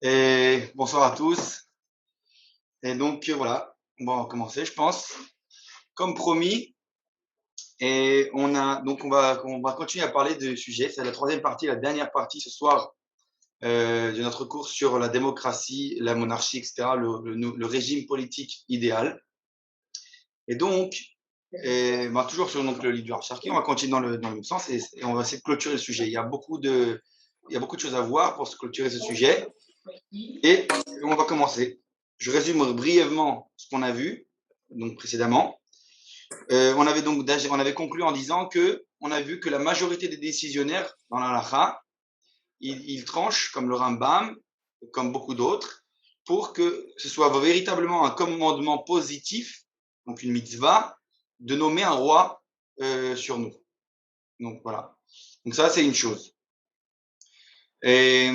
Et bonsoir à tous. Et donc voilà, on va commencer, je pense. Comme promis, et on va continuer à parler du sujet. C'est la troisième partie, la dernière partie ce soir de notre cours sur la démocratie, la monarchie, etc., le régime politique idéal. Et donc, toujours sur donc, le livre du Harcharki, on va continuer dans le même sens et on va essayer de clôturer le sujet. Il y a beaucoup de choses à voir pour se clôturer ce sujet. Et on va commencer. Je résume brièvement ce qu'on a vu donc précédemment. On avait conclu en disant que on a vu que la majorité des décisionnaires dans l'halakha, ils tranchent comme le Rambam, comme beaucoup d'autres, pour que ce soit véritablement un commandement positif, donc une mitzvah, de nommer un roi sur nous. Donc voilà. Donc ça, c'est une chose. Et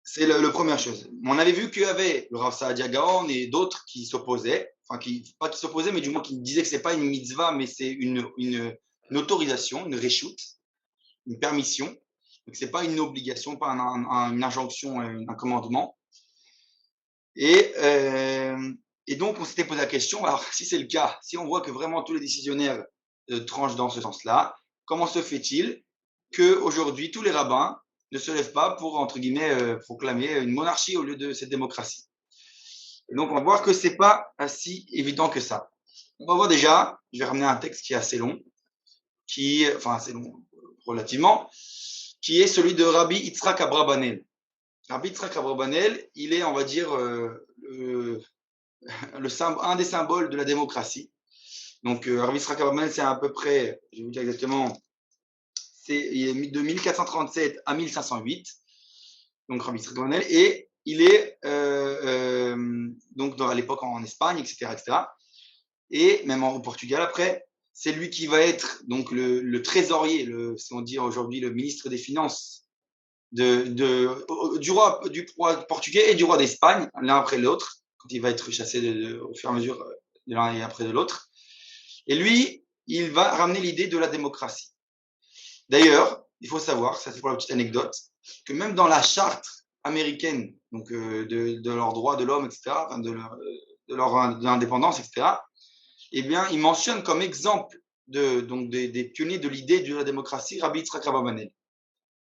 c'est la première chose. On avait vu qu'il y avait le Rav Saadia Gaon et d'autres qui s'opposaient, enfin, pas qui s'opposaient, mais du moins qui disaient que ce n'est pas une mitzvah, mais c'est une autorisation, une reshoot, une permission. Donc, ce n'est pas une obligation, pas une injonction, un commandement. Et, euh, et donc, on s'était posé la question, alors si c'est le cas, si on voit que vraiment tous les décisionnaires tranchent dans ce sens-là, comment se fait-il qu'aujourd'hui, tous les rabbins ne se lèvent pas pour, entre guillemets, proclamer une monarchie au lieu de cette démocratie? Et donc, on va voir que ce n'est pas si évident que ça. On va voir déjà, je vais ramener un texte qui est assez long, enfin assez long relativement, qui est celui de Rabbi Yitzhak Abrabanel. Rabbi Yitzhak Abrabanel, il est, on va dire, un des symboles de la démocratie. Donc, Rabbi Yitzhak Abrabanel, c'est à peu près, je vais vous dire exactement, il est de 1437 à 1508. Donc, Rabbi Yitzhak Abrabanel, et il est donc à l'époque en Espagne, etc., etc. Et même au Portugal après, c'est lui qui va être donc le trésorier, si on dit aujourd'hui le ministre des Finances du roi portugais et du roi d'Espagne, l'un après l'autre, quand il va être chassé au fur et à mesure de l'un et après de l'autre. Et lui, il va ramener l'idée de la démocratie. D'ailleurs, il faut savoir, ça c'est pour la petite anecdote, que même dans la charte américaine, donc de leurs droits de l'homme, etc., enfin de leur indépendance, etc., eh bien, il mentionne comme exemple donc des pionniers de l'idée de la démocratie Rabbi Yitzhak Abravanel.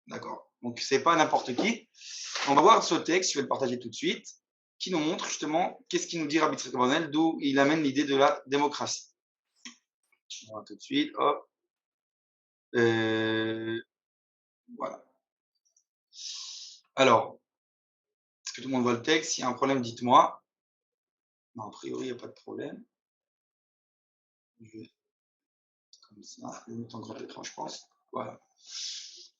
D'accord. Donc, c'est pas n'importe qui. On va voir ce texte, je vais le partager tout de suite, qui nous montre justement qu'est-ce qu'il nous dit Rabbi Yitzhak Abravanel, d'où il amène l'idée de la démocratie. On va tout de suite, hop. Voilà. Alors, est-ce que tout le monde voit le texte? S'il y a un problème, dites-moi. Non, a priori, il n'y a pas de problème. Je vais comme ça, je vais mettre en grand écran, je pense. Voilà.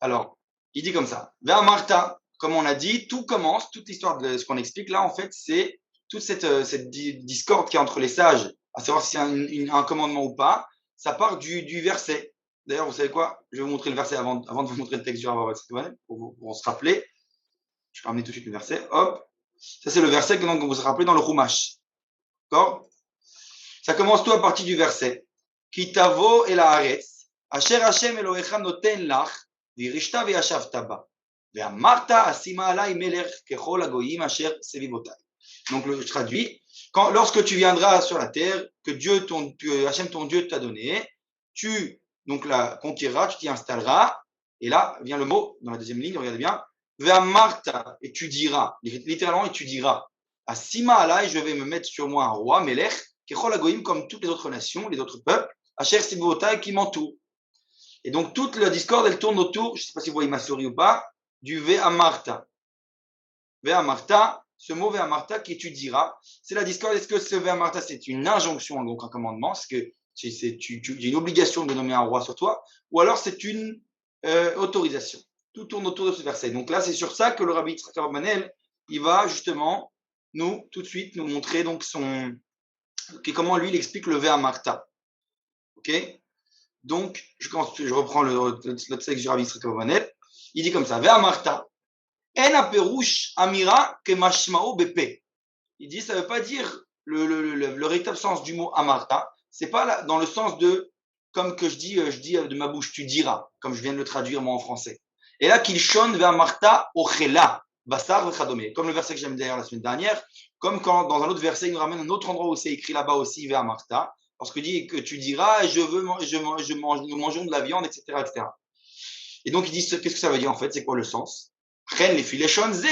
Alors, il dit comme ça. Vers Martha, comme on a dit, tout commence, toute l'histoire de ce qu'on explique là, en fait, c'est toute cette discorde qui est entre les sages, à savoir si c'est un commandement ou pas. Ça part du verset. D'ailleurs, vous savez quoi? Je vais vous montrer le verset avant de vous montrer le texte du Rav pour se rappeler. Je vais ramener tout de suite le verset. Hop. Ça, c'est le verset que donc, vous vous rappelez dans le Chumash. D'accord? Ça commence tout à partir du verset. Kitavo el haaretz, asher Hashem Elohecha noten lach, virishta veyashavta ba. Ve'amarta asima alai melech kechol hagoyim asher sevivotai. Donc, je traduis. Lorsque tu viendras sur la terre, que Hachem ton Dieu t'a donné, tu donc la conquériras, tu t'y installeras. Et là vient le mot dans la deuxième ligne, regardez bien. Ve'amarta, et tu diras, littéralement, et tu diras, asima alai, je vais me mettre sur moi un roi, melech, Kechol Hagoyim, comme toutes les autres nations, les autres peuples, Asher Sibotai, qui m'entourent. Et donc toute la discorde, elle tourne autour, je ne sais pas si vous voyez ma souris ou pas, du Ve'amarta. Ve'amarta, ce mot Ve'amarta qui tu diras, c'est la discorde. Est-ce que ce Ve'amarta, c'est une injonction, donc un commandement, est-ce que j'ai une obligation de nommer un roi sur toi, ou alors c'est une autorisation? Tout tourne autour de ce verset. Donc là, c'est sur ça que le Rabbi Yitzhak Abravanel, il va justement tout de suite nous montrer donc comment lui il explique le Ve'amarta. Ok? Donc, je reprends le texte du Rabbi Yitzhak Abravanel. Il dit comme ça, Ve'amarta, en aperouche amira ke mashmao bepe. Il dit, ça ne veut pas dire le véritable sens du mot amarta. C'est pas dans le sens de, comme que je dis de ma bouche, tu diras, comme je viens de le traduire moi en français. Et là, qu'il shone ve'amarta ochela. Bassar v'chadome. Comme le verset que j'aime d'ailleurs la semaine dernière, comme quand dans un autre verset, il nous ramène un autre endroit où c'est écrit là-bas aussi, vers Martha, parce que dit que tu diras, nous mangeons de la viande, etc., etc. Et donc, ils disent, qu'est-ce que ça veut dire en fait? C'est quoi le sens? Chen les filets shonze,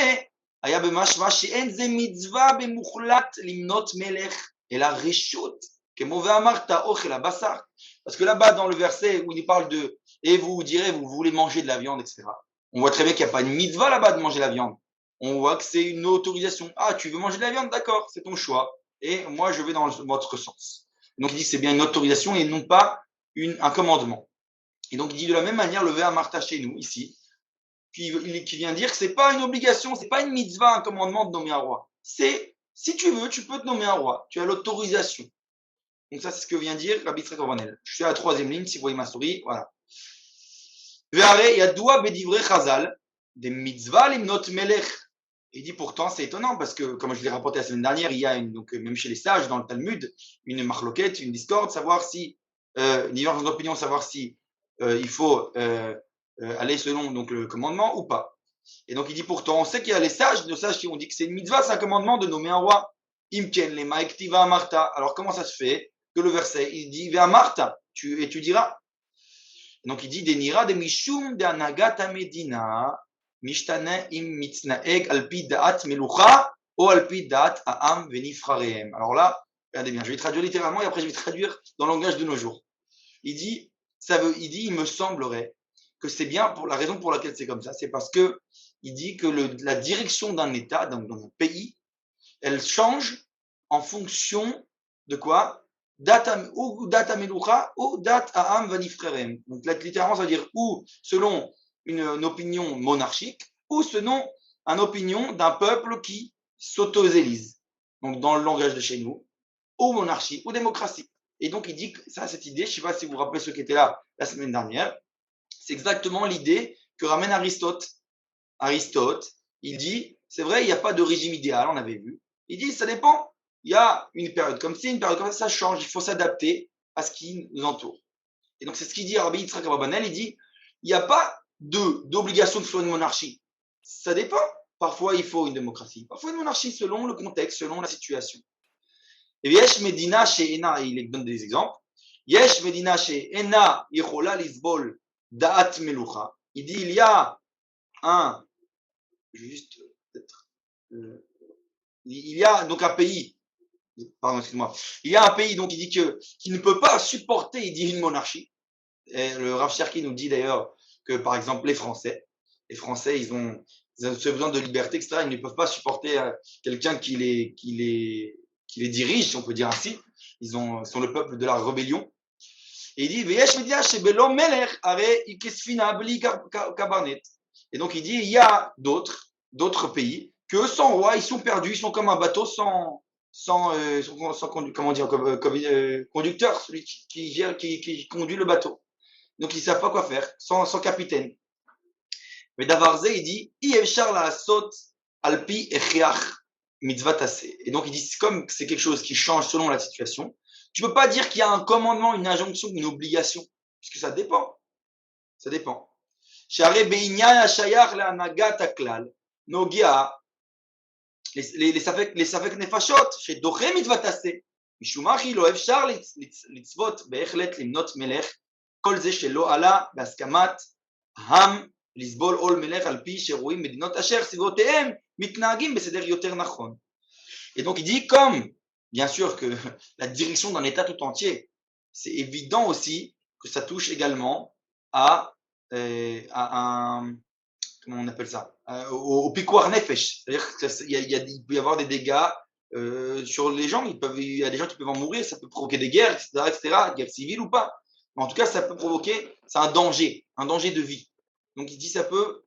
aya b'mashva she'en ze mitzvah bemuchlat limnot melech et la reshut que mauvais amarta ochel basar. Parce que là-bas, dans le verset où il parle de et vous direz, vous voulez manger de la viande, etc. On voit très bien qu'il n'y a pas une mitzvah là-bas de manger la viande. On voit que c'est une autorisation. Ah, tu veux manger de la viande? D'accord, c'est ton choix. Et moi, je vais dans votre sens. Donc, il dit que c'est bien une autorisation et non pas un commandement. Et donc, il dit de la même manière, le à Martha chez nous, ici, qui vient dire que c'est pas une obligation, c'est pas une mitzvah, un commandement de nommer un roi. C'est, si tu veux, tu peux te nommer un roi. Tu as l'autorisation. Donc, ça, c'est ce que vient dire Rabbi Yitzhak Avanel. Je suis à la troisième ligne, si vous voyez ma souris, voilà. Ve'are yadoua bedivre chazal, des mitzvahs limnot melech. Il dit pourtant, c'est étonnant parce que, comme je l'ai rapporté la semaine dernière, il y a donc même chez les sages, dans le Talmud, une marloquette, une discorde, savoir si, une divergence d'opinion, savoir si il faut aller selon donc, le commandement ou pas. Et donc il dit pourtant, on sait qu'il y a les sages, nos sages qui ont dit que c'est une mitzvah, c'est un commandement de nommer un roi. Imken le maektiva Martha. Alors comment ça se fait que le verset, il dit Vea Martha, et tu diras. Donc il dit Denira de Mishum de Anagata Medina, Mishtane im mitznaeg alpi da'at melucha ou alpi da'at ha'am venifrarehem. Alors là, regardez bien, je vais traduire littéralement et après je vais traduire dans le langage de nos jours. Il dit, il me semblerait que c'est bien pour la raison pour laquelle c'est comme ça, c'est parce que il dit que la direction d'un État, donc dans un pays, elle change en fonction de quoi? Ou data melucha ou data ha'am vanifrerem. Donc là, littéralement, ça veut dire ou selon une opinion monarchique ou selon une opinion d'un peuple qui s'auto-élise. Donc dans le langage de chez nous, ou monarchie ou démocratie. Et donc, il dit que ça, cette idée, je ne sais pas si vous vous rappelez ceux qui étaient là la semaine dernière, c'est exactement l'idée que ramène Aristote. Aristote, il dit, c'est vrai, il n'y a pas de régime idéal, on avait vu. Il dit, ça dépend. Il y a une période comme ci, une période comme ça change, il faut s'adapter à ce qui nous entoure. Et donc, c'est ce qu'il dit Rabbi Yitzhak Ababanel, il dit, il n'y a pas d'obligation de faire une monarchie. Ça dépend. Parfois, il faut une démocratie. Parfois, une monarchie selon le contexte, selon la situation. Et Yesh Medina she'ena, il donne des exemples. Yesh Medina she'ena yichola lisbol da'at melucha. Il dit, il y a un, juste, peut-être, il y a donc un pays, pardon, excuse-moi, il y a un pays, donc il dit qui ne peut pas supporter, il dit une monarchie. Et le Rav Cherki nous dit d'ailleurs que, par exemple, les Français, ils ont ce besoin de liberté, etc. Ils ne peuvent pas supporter quelqu'un qui les dirige, si on peut dire ainsi. Ils sont le peuple de la rébellion. Et il dit, et donc il dit, il y a d'autres pays que sans roi, ils sont perdus, ils sont comme un bateau sans comment dire, conducteur, celui qui conduit le bateau. Donc ils ne savent pas quoi faire, sans capitaine. Mais Davarze, il dit, alpi mitzvah tassé. Et donc il dit, comme c'est quelque chose qui change selon la situation, tu ne peux pas dire qu'il y a un commandement, une injonction, une obligation, puisque ça dépend. Ça dépend. les ספק נפשות שדוחה מצוות תעשה, משום מה כי לא אפשר לצוות בהחלט למנות מלך, כל זה שלא עלה בהסכמת העם לסבול עול מלך על פי שרואים מדינות אשר סביבותיהם מתנהגים בסדר יותר נכון. Et donc il dit, comme bien sûr que la direction d'un État tout entier, c'est évident aussi que ça touche également à un, comment on appelle ça, au piquoir nefesh. C'est-à-dire qu'il peut y avoir des dégâts sur les gens, il y a des gens qui peuvent en mourir, ça peut provoquer des guerres, etc., guerre civile ou pas. Mais en tout cas, ça peut provoquer, c'est un danger de vie. Donc il dit, ça peut,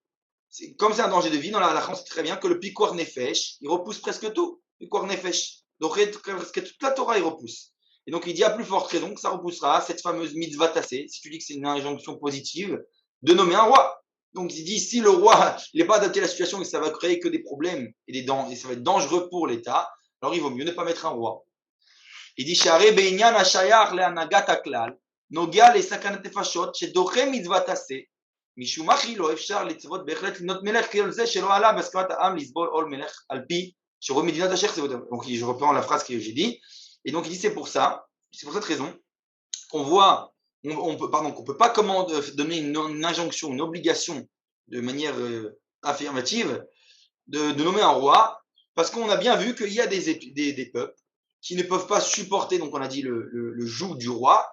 comme c'est un danger de vie, dans la halakha, on sait très bien que le piquoir nefesh, il repousse presque tout, piquoir nefesh. Donc presque toute la Torah, il repousse. Et donc il dit à plus forte raison que ça repoussera cette fameuse mitzvah tassée, si tu dis que c'est une injonction positive, de nommer un roi. Donc il dit, si le roi n'est pas adapté à la situation et ça va créer que des problèmes et ça va être dangereux pour l'État, alors il vaut mieux ne pas mettre un roi. Il dit, Share be'inyan hashayach le'anagat haklal, nogia le'sakanat nefashot, shedoche mitzvah tasseh, משומחי לא אפשר לצוות בהחלט למנות מלך כל זה שלא עלה בהסכמת העם לסבול עול מלך על פי שרואה מדינת השייך. Donc je reprends la phrase que j'ai dit. Et donc il dit c'est pour ça, c'est pour cette raison qu'on voit, qu'on peut pas donner une injonction, une obligation de manière affirmative de nommer un roi, parce qu'on a bien vu qu'il y a des peuples qui ne peuvent pas supporter, donc on a dit le joug du roi,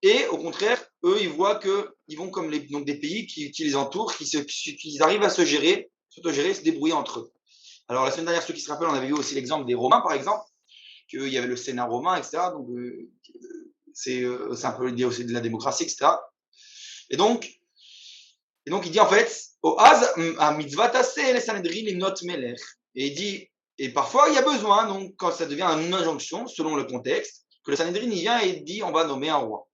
et au contraire, eux, ils voient qu'ils vont comme donc des pays qui les entourent, qui arrivent à s'autogérer, se débrouiller entre eux. Alors la semaine dernière, ceux qui se rappellent, on avait vu aussi l'exemple des Romains, par exemple, qu'il y avait le Sénat romain, etc. Donc c'est un peu l'idée aussi de la démocratie, etc. Et donc il dit en fait, Oaz a mitzvah tassé les Sanhedrin limnot melech. Et il dit, et parfois il y a besoin, donc quand ça devient une injonction, selon le contexte, que le Sanhedrin il vient et dit on va nommer un roi.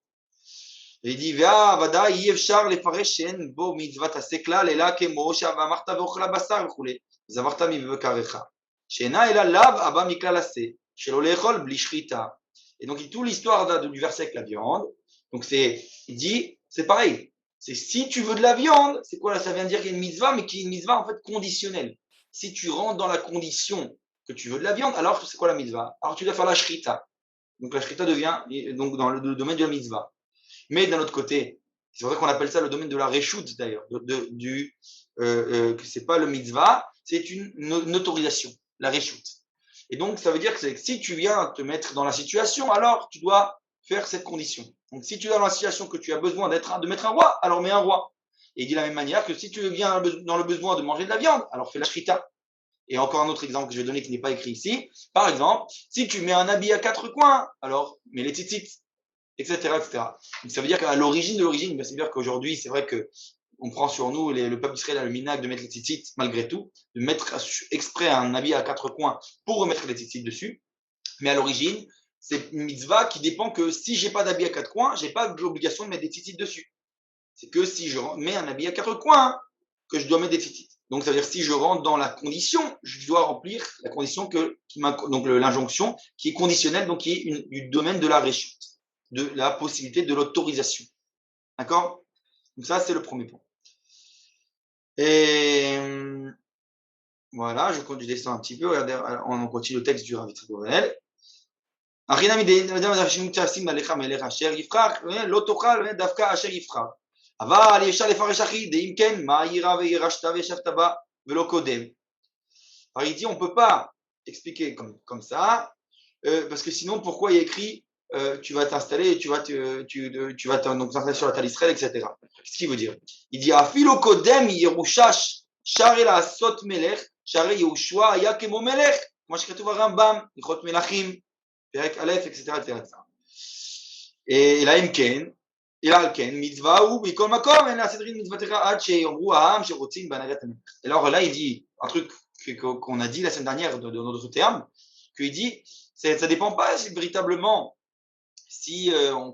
Et il dit, Vea vada yevchar lefareshen bo mitzvah tassé klal ela kemo shavarta veochla basar v'chule zavarta mivekarecha shena ela lav abba miklal asé shelo lechol bli shrita. Et donc toute l'histoire du verset avec la viande, donc il dit, c'est pareil. C'est si tu veux de la viande, c'est quoi là? Ça vient de dire qu'il y a une mitzvah, mais qui est une mitzvah en fait conditionnelle. Si tu rentres dans la condition que tu veux de la viande, alors c'est quoi la mitzvah? Alors tu dois faire la shrita. Donc la shrita devient donc dans le domaine de la mitzvah. Mais d'un autre côté, c'est vrai qu'on appelle ça le domaine de la reshoot d'ailleurs, que c'est pas le mitzvah, c'est une autorisation, la reshoot. Et donc ça veut dire que si tu viens te mettre dans la situation, alors tu dois faire cette condition. Donc si tu es dans la situation que tu as besoin de mettre un roi, alors mets un roi. Et il dit de la même manière que si tu viens dans le besoin de manger de la viande, alors fais la shrita. Et encore un autre exemple que je vais donner qui n'est pas écrit ici. Par exemple, si tu mets un habit à 4 coins, alors mets les tzitzit, etc., etc. Donc ça veut dire qu'à l'origine de l'origine, bien c'est-à-dire qu'aujourd'hui, c'est vrai que on prend sur nous, le peuple d'Israël a le minhag de mettre les tzitzit malgré tout, de mettre exprès un habit à 4 coins pour remettre les tzitzit dessus. Mais à l'origine, c'est une mitzvah qui dépend que si j'ai pas d'habit à 4 coins, j'ai pas l'obligation de mettre des tzitzit dessus. C'est que si je mets un habit à 4 coins, que je dois mettre des tzitzit. Donc ça veut dire que si je rentre dans la condition, je dois remplir la condition donc l'injonction qui est conditionnelle, donc qui est du domaine de la réchute, de la possibilité de l'autorisation. D'accord? Donc ça, c'est le premier point. Et voilà, je descends un petit peu. Regardez, on continue le texte du Rav Yitzhak Aronel. אבל אפשר לפרש אחיד, אם כן, מה ירא וירשת וישבת בה ולא קודם. Alors il dit, on ne peut pas expliquer comme ça, parce que sinon, pourquoi il y a écrit tu vas t'installer, tu vas t'installer sur la terre d'Israël, etc. Qu'est-ce qu'il veut dire? Il dit, afilo kodem yerushash share la sot melech share Yehoshua aya kemo melech, כמו שכתוב הרמב"ם, הלכות מלכים, פרק א', etc. אלא אם כן, אלא על כן, מצווה הוא מכל מקום, אין להסדרים מצוותיך עד שיאמרו העם שרוצים בהנהגת המלך. Alors là, il dit un truc qu'on a dit la semaine dernière de notre terme, qu'il dit, ça ne dépend pas si véritablement, si on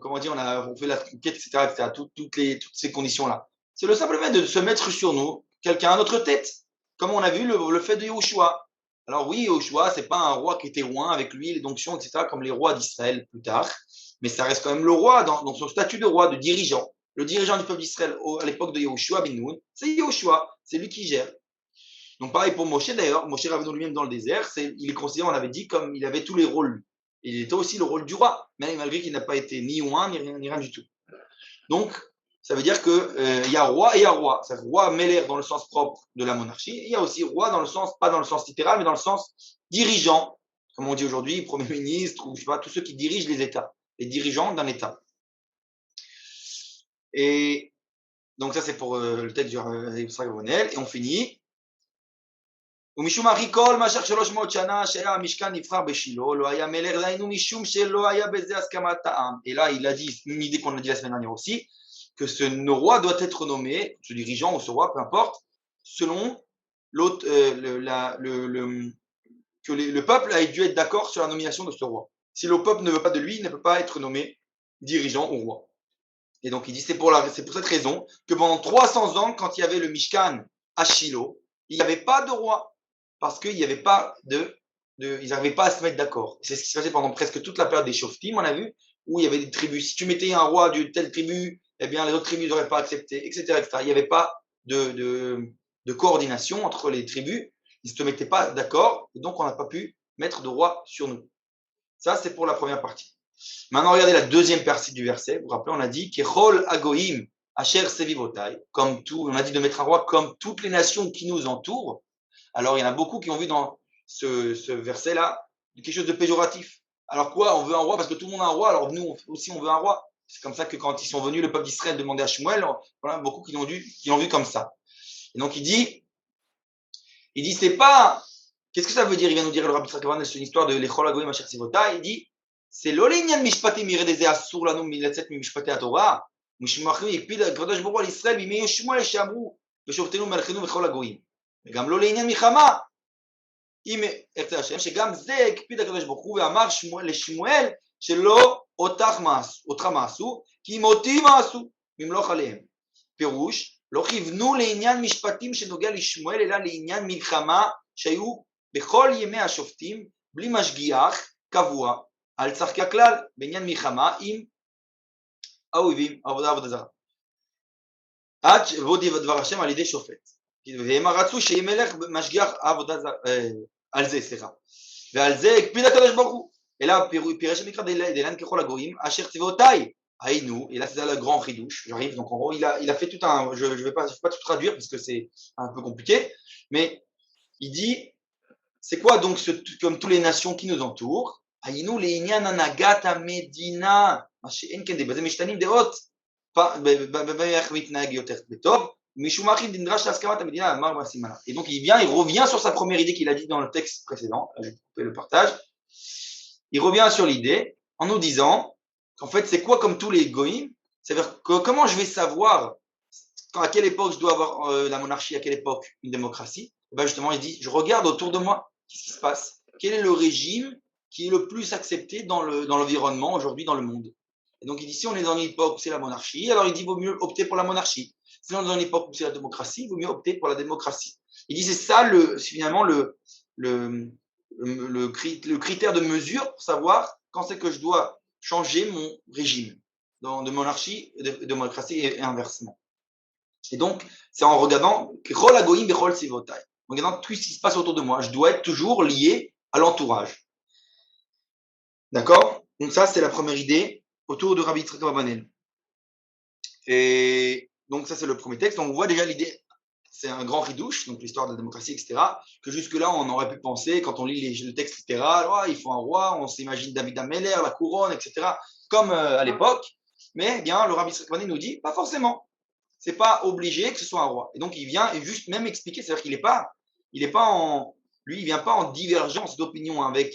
fait la conquête, etc., toutes ces conditions-là. C'est le simple fait de se mettre sur nous, quelqu'un à notre tête, comme on a vu le fait de Yehoshua. Alors oui, Yehoshua, c'est pas un roi qui était roi avec lui, les onctions, etc., comme les rois d'Israël plus tard, mais ça reste quand même le roi dans son statut de roi, de dirigeant. Le dirigeant du peuple d'Israël à l'époque de Yehoshua ben Nun, c'est Yehoshua, c'est lui qui gère. Donc pareil pour Moshe d'ailleurs, Moshe Rabbeinu lui-même dans le désert, il est considéré, on l'avait dit, comme il avait tous les rôles lui. Il était aussi le rôle du roi, malgré qu'il n'a pas été ni roi ni rien du tout. Donc ça veut dire qu'il y a roi et il y a roi. C'est roi Meller dans le sens propre de la monarchie, et il y a aussi roi dans le sens, pas dans le sens littéral, mais dans le sens dirigeant, comme on dit aujourd'hui, premier ministre, ou je sais pas, tous ceux qui dirigent les États, les dirigeants d'un État. Et donc ça c'est pour le texte du Yitzhak Aronel, et on finit. ומשום אחי כל משך 300 שנה שהיה המשכן נבחר בשילה, לא היה מלך, דהיינו משום שלא היה בזה הסכמת העם. Et là, il a dit, une idée qu'on a dit la semaine dernière aussi, que ce roi doit être nommé, ce dirigeant ou ce roi, peu importe, selon que le peuple a dû être d'accord sur la nomination de ce roi. Si le peuple ne veut pas de lui, il ne peut pas être nommé dirigeant ou roi. Et donc il dit, c'est pour cette raison que pendant 300 ans, quand il y avait le Mishkan à Shiloh, il n'y avait pas de roi. Parce qu'ils n'avaient pas ils n'arrivaient pas à se mettre d'accord. C'est ce qui se passait pendant presque toute la période des Shoftim, on a vu, où il y avait des tribus. Si tu mettais un roi de telle tribu eh bien, les autres tribus n'auraient pas accepté, etc., etc. Il n'y avait pas de coordination entre les tribus. Ils ne se mettaient pas d'accord, et donc on n'a pas pu mettre de roi sur nous. Ça, c'est pour la première partie. Maintenant, regardez la deuxième partie du verset. Vous vous rappelez, on a dit Kechol Agoim Asher Sevivotai, comme tout, on a dit de mettre un roi comme toutes les nations qui nous entourent. Alors, il y en a beaucoup qui ont vu dans ce verset-là quelque chose de péjoratif. Alors quoi, on veut un roi parce que tout le monde a un roi, alors nous aussi on veut un roi. C'est comme ça que quand ils sont venus, le peuple d'Israël demandait à Shmuel, voilà, beaucoup qui l'ont vu comme ça. Et donc il dit, c'est pas, qu'est-ce que ça veut dire? Il vient nous dire le Rabbi Tzakavan, c'est une histoire de l'Echol Agoim Asher Sivota, il dit, c'est l'olinyan mishpatim miredeze asur lanu miletzet mishpatei haTorah, mishmachim yekpid הקדוש ברוך הוא על ישראל בימי שמואל שאמרו ושופטינו מלכנו בכל הגויים. וגם לא לעניין מלחמה, אם ירצה השם, שגם זה הקפיד הקדוש ברוך הוא ואמר לשמואל שלא אותך מעשו, כי אם אותי מעשו, ממלוך עליהם. פירוש, לא כיוונו לעניין משפטים שנוגע לשמואל, אלא לעניין מלחמה שהיו בכל ימי השופטים, בלי משגיח קבוע, על צחקי הכלל, בעניין מלחמה עם האויבים, עבודה זרה. עד ועוד דבר השם על ידי שופט. והם רצו שיהיה מלך משגיח עבודה זרה. על זה, סליחה. ועל זה הקפיד הקדוש ברוך הוא. אלא פירש המקרא דילן ככל הגויים, אשר צבאותיי היינו, et là c'est là le grand ridouche, j'arrive, donc en gros il a fait tout un, je vais pas tout traduire parce que c'est un peu compliqué, mais il dit, c'est quoi donc comme toutes les nations qui nous entourent, היינו לעניין הנהגת המדינה, מה שאין כן בזה משתנים דעות, באיך מתנהג יותר בטוב, משום מה נדרש להסכמת המדינה, אמר בסימנה. Et donc il revient sur sa première idée qu'il a dit dans le texte précédent, je vais couper le partage, il revient sur l'idée en nous disant qu'en fait c'est quoi comme tous les goïms, c'est-à-dire que comment je vais savoir à quelle époque je dois avoir la monarchie, à quelle époque une démocratie. Et ben justement il dit, je regarde autour de moi, qu'est-ce qui se passe, quel est le régime qui est le plus accepté dans l'environnement aujourd'hui dans le monde. Et donc il dit, si on est dans une époque où c'est la monarchie, alors il dit, il vaut mieux opter pour la monarchie. Si on est dans une époque où c'est la démocratie, il vaut mieux opter pour la démocratie. Il dit, c'est ça finalement le critère de mesure pour savoir quand c'est que je dois changer mon régime de monarchie et de démocratie et inversement. Et donc, c'est en regardant tout ce qui se passe autour de moi. Je dois être toujours lié à l'entourage. D'accord? Donc ça, c'est la première idée autour de Rabbi Yitzchak Abarbanel. Et donc ça, c'est le premier texte. Donc on voit déjà l'idée, c'est un grand ridouche, donc l'histoire de la démocratie, etc. Que jusque-là, on aurait pu penser, quand on lit le texte littéral, oh, il faut un roi, on s'imagine David Ameller, la couronne, etc. Comme à l'époque. Mais bien, le Rabbi Yitzchak Abarbanel nous dit, pas forcément. C'est pas obligé que ce soit un roi. Et donc il vient et juste même expliquer, c'est-à-dire qu'il il vient pas en divergence d'opinion avec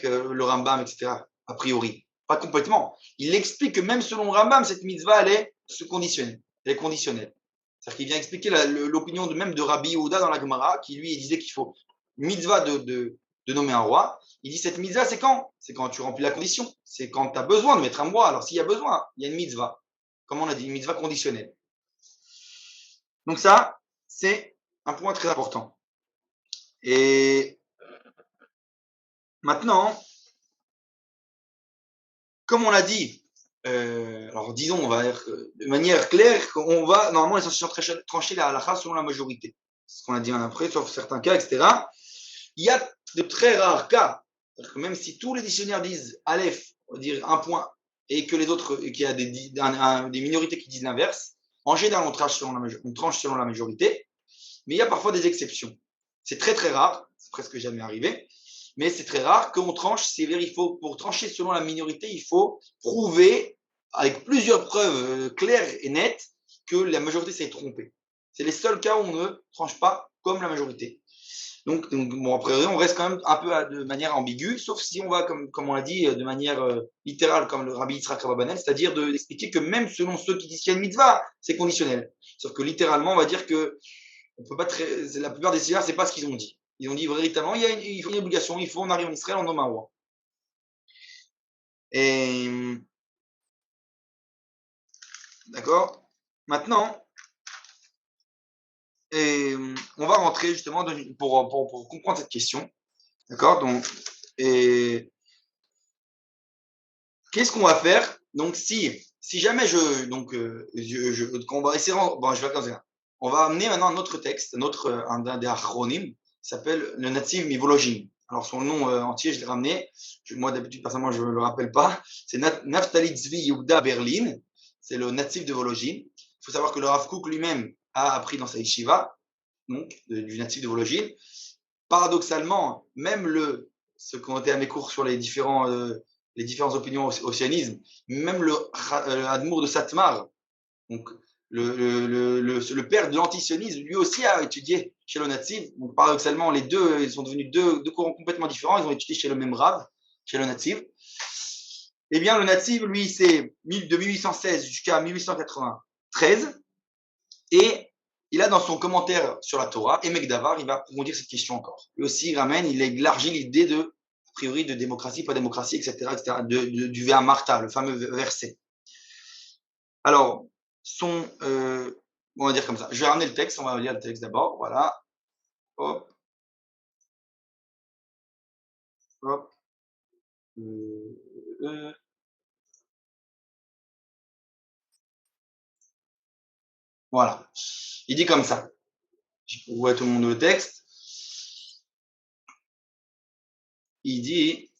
le Rambam, etc. A priori, pas complètement. Il explique que même selon le Rambam, cette mitzvah elle est conditionnelle. Elle est conditionnelle. C'est-à-dire qu'il vient expliquer l'opinion même de Rabbi Yehuda dans la Gemara, qui lui il disait qu'il faut une mitzvah de nommer un roi. Il dit cette mitzvah c'est quand? C'est quand tu remplis la condition. C'est quand tu as besoin de mettre un roi. Alors s'il y a besoin, il y a une mitzvah. Comme on a dit, une mitzvah conditionnelle. Donc ça, c'est un point très important. Et maintenant, comme on l'a dit, alors disons, on va dire de manière claire, on va normalement essentiellement trancher la halakha selon la majorité. C'est ce qu'on a dit après, sauf certains cas, etc. Il y a de très rares cas, que même si tous les dictionnaires disent Aleph, on va dire un point, et que les autres, qu'il y a des minorités qui disent l'inverse, en général, on tranche selon la majorité, mais il y a parfois des exceptions. C'est très très rare, c'est presque jamais arrivé, mais c'est très rare qu'on tranche. C'est-à-dire, pour trancher selon la minorité, il faut prouver avec plusieurs preuves claires et nettes que la majorité s'est trompée. C'est les seuls cas où on ne tranche pas comme la majorité. Donc bon, après, on reste quand même un peu de manière ambiguë, sauf si on va, comme on l'a dit, de manière littérale, comme le Rabbi Yitzchak Abarbanel, c'est-à-dire d'expliquer que même selon ceux qui disent qu'il y a une mitzvah, c'est conditionnel. Sauf que littéralement, on va dire que on peut pas la plupart des cigars, c'est pas ce qu'ils ont dit. Ils ont dit véritablement, il faut une obligation, on arrive en Israël, on nomme un roi. Et d'accord. Maintenant, on va rentrer justement pour comprendre cette question. D'accord. Donc, et qu'est-ce qu'on va faire? Donc, si si jamais on va essayer, bon, je vais comme ça. On va amener maintenant un autre texte, un des acronymes, qui s'appelle le Nativ Mivologine. Alors son nom entier, je l'ai ramené. Moi d'habitude, personnellement, je ne le rappelle pas. C'est Naftali Tzvi Yehuda Berlin. C'est le natif de Vologine. Il faut savoir que le Rav Kook lui-même a appris dans sa yeshiva, donc du natif de Vologine. Paradoxalement, même ce qu'on était à mes cours sur les différentes opinions au sionisme, même le Admour de Satmar, donc le père de l'antisionisme, lui aussi a étudié chez le Nativ. Donc paradoxalement, les deux, ils sont devenus deux courants complètement différents. Ils ont étudié chez le même Rav, chez le Nativ. Eh bien, le Nativ, lui, c'est de 1816 jusqu'à 1893. Et il a dans son commentaire sur la Torah, Emek Davar, il va approfondir cette question encore. Lui aussi, il élargit l'idée a priori, de démocratie, pas démocratie, etc., du Vea Martha, le fameux verset. Alors, on va dire comme ça. Je vais ramener le texte, on va lire le texte d'abord, voilà. Hop. Hop. Voilà. Il dit comme ça. Je vois tout le monde le texte. Il dit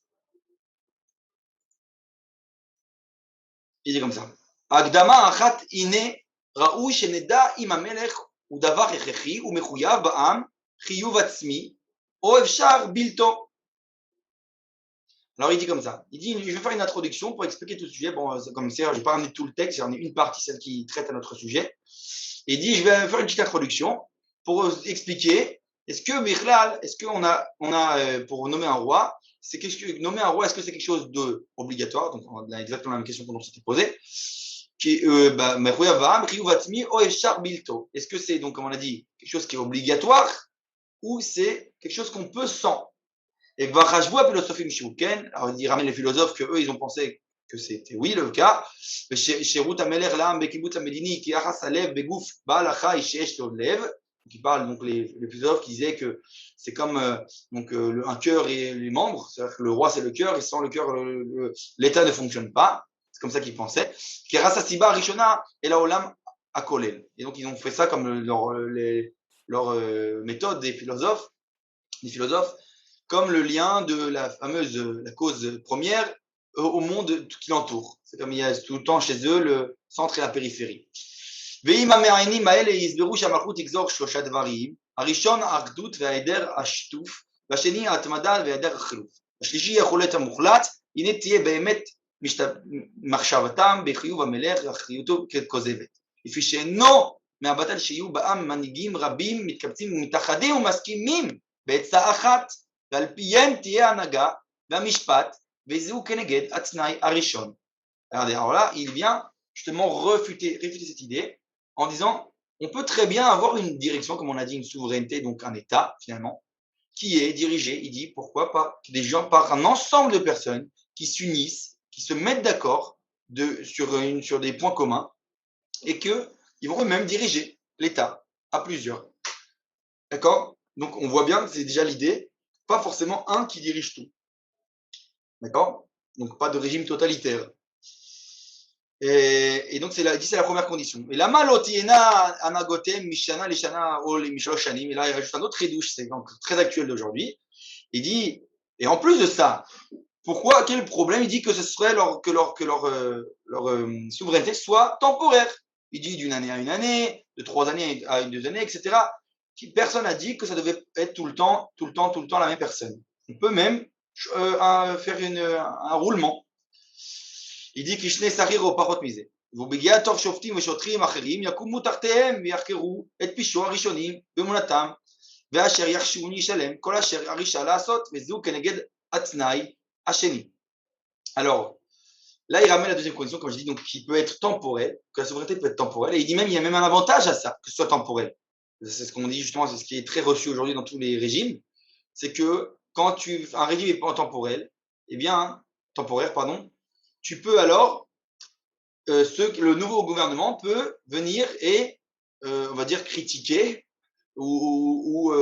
comme ça. הקדמה אחת הנה ראוי שנדע אם המלך הוא דבר הכרחי ומחויב בעם חיוב עצמי או אפשר בלתו. Alors il dit comme ça, il dit, je vais faire une introduction pour expliquer tout le sujet, bon comme c'est, je ne vais pas ramener tout le texte, j'en ai une partie, celle qui traite à notre sujet. Il dit, je vais faire une petite introduction pour expliquer, est-ce qu'on a pour nommer un roi, nommer un roi, est-ce que c'est quelque chose d'obligatoire, donc on a exactement la même question qu'on s'était posée, est-ce que c'est, donc comme on a dit, quelque chose qui est obligatoire ou c'est quelque chose qu'on peut sans? Et alors il ramène les philosophes que eux ils ont pensé que c'était oui le cas. Qui parle donc les philosophes qui disaient que c'est comme un cœur et les membres, c'est-à-dire que le roi c'est le cœur et sans le cœur l'État ne fonctionne pas. C'est comme ça qu'ils pensaient. Et donc ils ont fait ça comme leur méthode des philosophes, comme le lien de la cause première au monde qui l'entoure. C'est comme il y a tout le temps chez eux le centre et la périphérie. ואם המעיינים האלה יסברו שהמלכות תגזור 3 דברים, הראשון האחדות וההיעדר השיתוף, והשני ההתמדה וההיעדר החילוף. השלישי החולט המוחלט, הנה תהיה באמת מחשבתם בחיוב המלך ואחריותו ככוזבת. לפי שאינו מהבטל שיהיו בעם מנהיגים רבים מתקבצים ומתאחדים ומסכימים בעצה אחת, ועל פיהם תהיה הנהגה והמשפט, וזהו כנגד התנאי הראשון. Alors là, il vient justement réfuter cette idée en disant on peut très bien avoir une direction, comme on a dit, une souveraineté, donc un État finalement, qui est dirigé, il dit pourquoi pas des gens, par un ensemble de personnes qui s'unissent, qui se mettent d'accord sur des points communs et qu'ils vont eux-mêmes diriger l'État à plusieurs. D'accord? Donc on voit bien que c'est déjà l'idée, pas forcément un qui dirige tout. D'accord? Donc pas de régime totalitaire. Et donc c'est la première condition. Et la malotiena anagotem mishana lishana ol mishoshanim. Et là il rajoute un autre redouche, c'est donc très actuel d'aujourd'hui. Il dit, et en plus de ça, pourquoi, quel est le problème? Il dit que ce serait que leur souveraineté soit temporaire. Il dit d'une année à une année, de 3 années à 2 années, etc. Personne n'a dit que ça devait être tout le temps la même personne. On peut même faire un roulement. Il dit qu'il sarir au parot misé. ובגיע תוך שופטים ושוטרים אחרים יקומו תחתיהם ויחקרו את פשעו הראשונים באמונתם ואשר יחשבון ישלם כל אשר הרישה לעשות וזהו כנגד התנאי השני. Alors, là il ramène la deuxième condition, comme je dis, donc qui peut être temporelle, que la souveraineté peut être temporelle, et il dit même il y a même un avantage à ça, que ce soit temporel. C'est ce qu'on dit justement, c'est ce qui est très reçu aujourd'hui dans tous les régimes, c'est que quand un régime est pas temporel, eh bien, temporaire, pardon, tu peux alors, le nouveau gouvernement peut venir et, on va dire, critiquer ou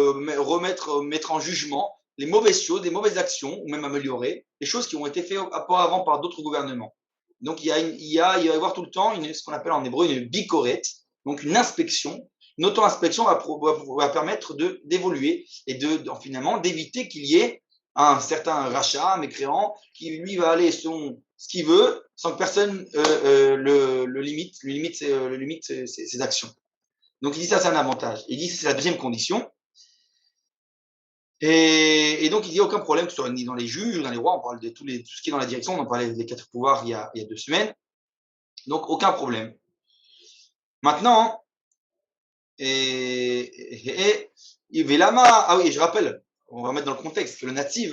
mettre en jugement les mauvaises choses, les mauvaises actions, ou même améliorer les choses qui ont été faites avant par d'autres gouvernements. Donc, il va y avoir tout le temps ce qu'on appelle en hébreu une bikoret, donc une inspection. Une auto-inspection va permettre d'évoluer et finalement d'éviter qu'il y ait un certain rachat, un mécréant, qui lui va aller selon ce qu'il veut, sans que personne le limite, ses actions. Donc il dit ça, c'est un avantage. Il dit c'est la deuxième condition. Et donc il dit aucun problème, que ce soit ni dans les juges ou dans les rois, on parle de tout ce qui est dans la direction, on en parlait des 4 pouvoirs il y a 2 semaines. Donc aucun problème. Maintenant, ah oui, je rappelle, on va mettre dans le contexte que le natif,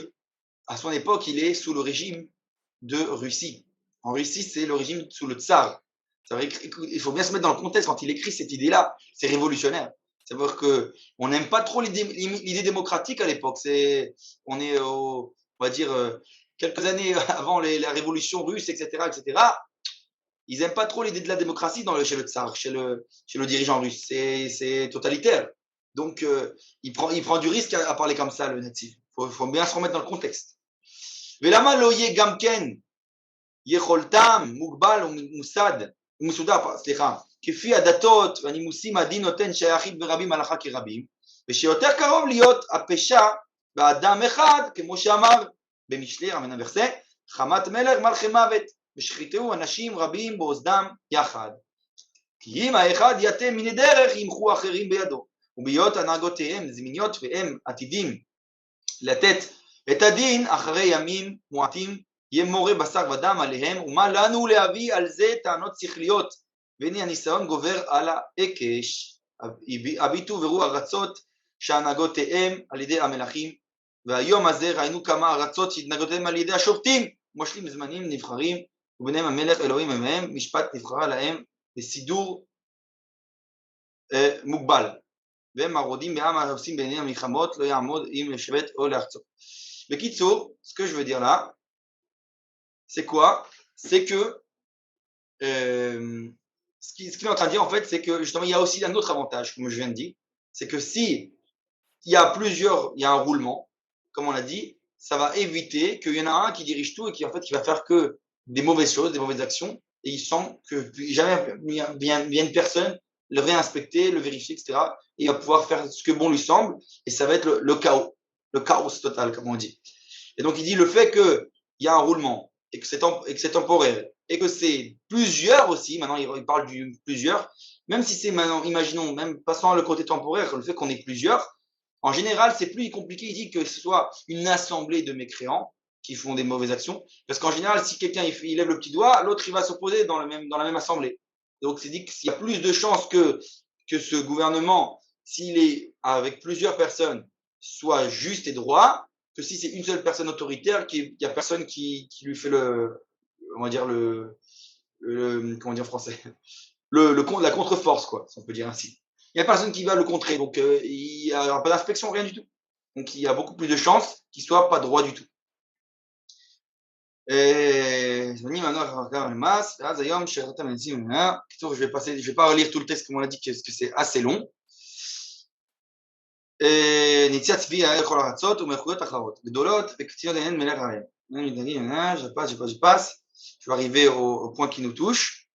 à son époque, il est sous le régime de Russie. En Russie, c'est le régime sous le tsar. Il faut bien se mettre dans le contexte quand il écrit cette idée-là. C'est révolutionnaire. C'est-à-dire qu'on n'aime pas trop l'idée démocratique à l'époque. On est, on va dire, quelques années avant la révolution russe, etc., etc. Ils n'aiment pas trop l'idée de la démocratie chez le tsar, chez le dirigeant russe. C'est totalitaire. Donc, il prend du risque à parler comme ça, le natif. Il faut bien se remettre dans le contexte. ולמה לא יהיה גם כן יכולתם מוגבל ומסודר, כפי הדתות והנימוסים הדין נותן שהיחיד ורבים הלכה כרבים, ושיותר קרוב להיות הפשע באדם אחד, כמו שאמר במשלי רמב"ן ורסה, חמת מלך מלכי מוות, ושחיתהו אנשים רבים באוזדם יחד. כי אם האחד יתה מיני דרך ימחו אחרים בידו, ובהיות הנהגותיהם זמיניות והם עתידים לתת את הדין אחרי ימים מועטים, יהיה מורה בשר ודם עליהם, ומה לנו להביא על זה טענות שכליות, והנה הניסיון גובר על העיקש, הביטו וראו ארצות שהנהגותיהם על ידי המלכים, והיום הזה ראינו כמה ארצות שהתנהגותיהם על ידי השופטים, מושלים זמנים נבחרים, וביניהם המלך אלוהים עמהם, משפט נבחרה להם בסידור מוגבל, והם הרודים בעם העושים בעיני המלחמות, לא יעמוד אם לשבט או לארצות. Bekitsour, ce que je veux dire là, c'est quoi? C'est que ce qu'il est en train de dire en fait, c'est que justement il y a aussi un autre avantage, comme je viens de dire, c'est que si il y a un roulement, comme on l'a dit, ça va éviter qu'il y en a un qui dirige tout et qui en fait qui va faire que des mauvaises choses, des mauvaises actions, et il sent que jamais vient une personne le réinspecter, le vérifier, etc. Et il va pouvoir faire ce que bon lui semble, et ça va être le chaos total, comme on dit. Et donc il dit le fait qu'il y a un roulement et que c'est temporaire et que c'est plusieurs aussi, maintenant il parle du plusieurs, même si c'est maintenant, imaginons, même passant le côté temporaire, le fait qu'on est plusieurs, en général c'est plus compliqué, il dit que ce soit une assemblée de mécréants qui font des mauvaises actions, parce qu'en général si quelqu'un il lève le petit doigt, l'autre il va s'opposer dans la même assemblée. Donc c'est dit qu'il y a plus de chances que ce gouvernement, s'il est avec plusieurs personnes, soit juste et droit, que si c'est une seule personne autoritaire, qu'il n'y a personne qui lui fait on va dire comment dire en français, la contre-force, quoi, si on peut dire ainsi. Il n'y a personne qui va le contrer, donc il n'y a pas d'inspection, rien du tout. Donc il y a beaucoup plus de chances qu'il ne soit pas droit du tout. Je vais pas relire tout le texte comme on l'a dit, parce que c'est assez long. נטיית צבי היה לכל ארצות ומלכויות אחרות, גדולות וקצינות עיניהן מלך עליהן. Je passe, je vais arriver au point qui nous touche.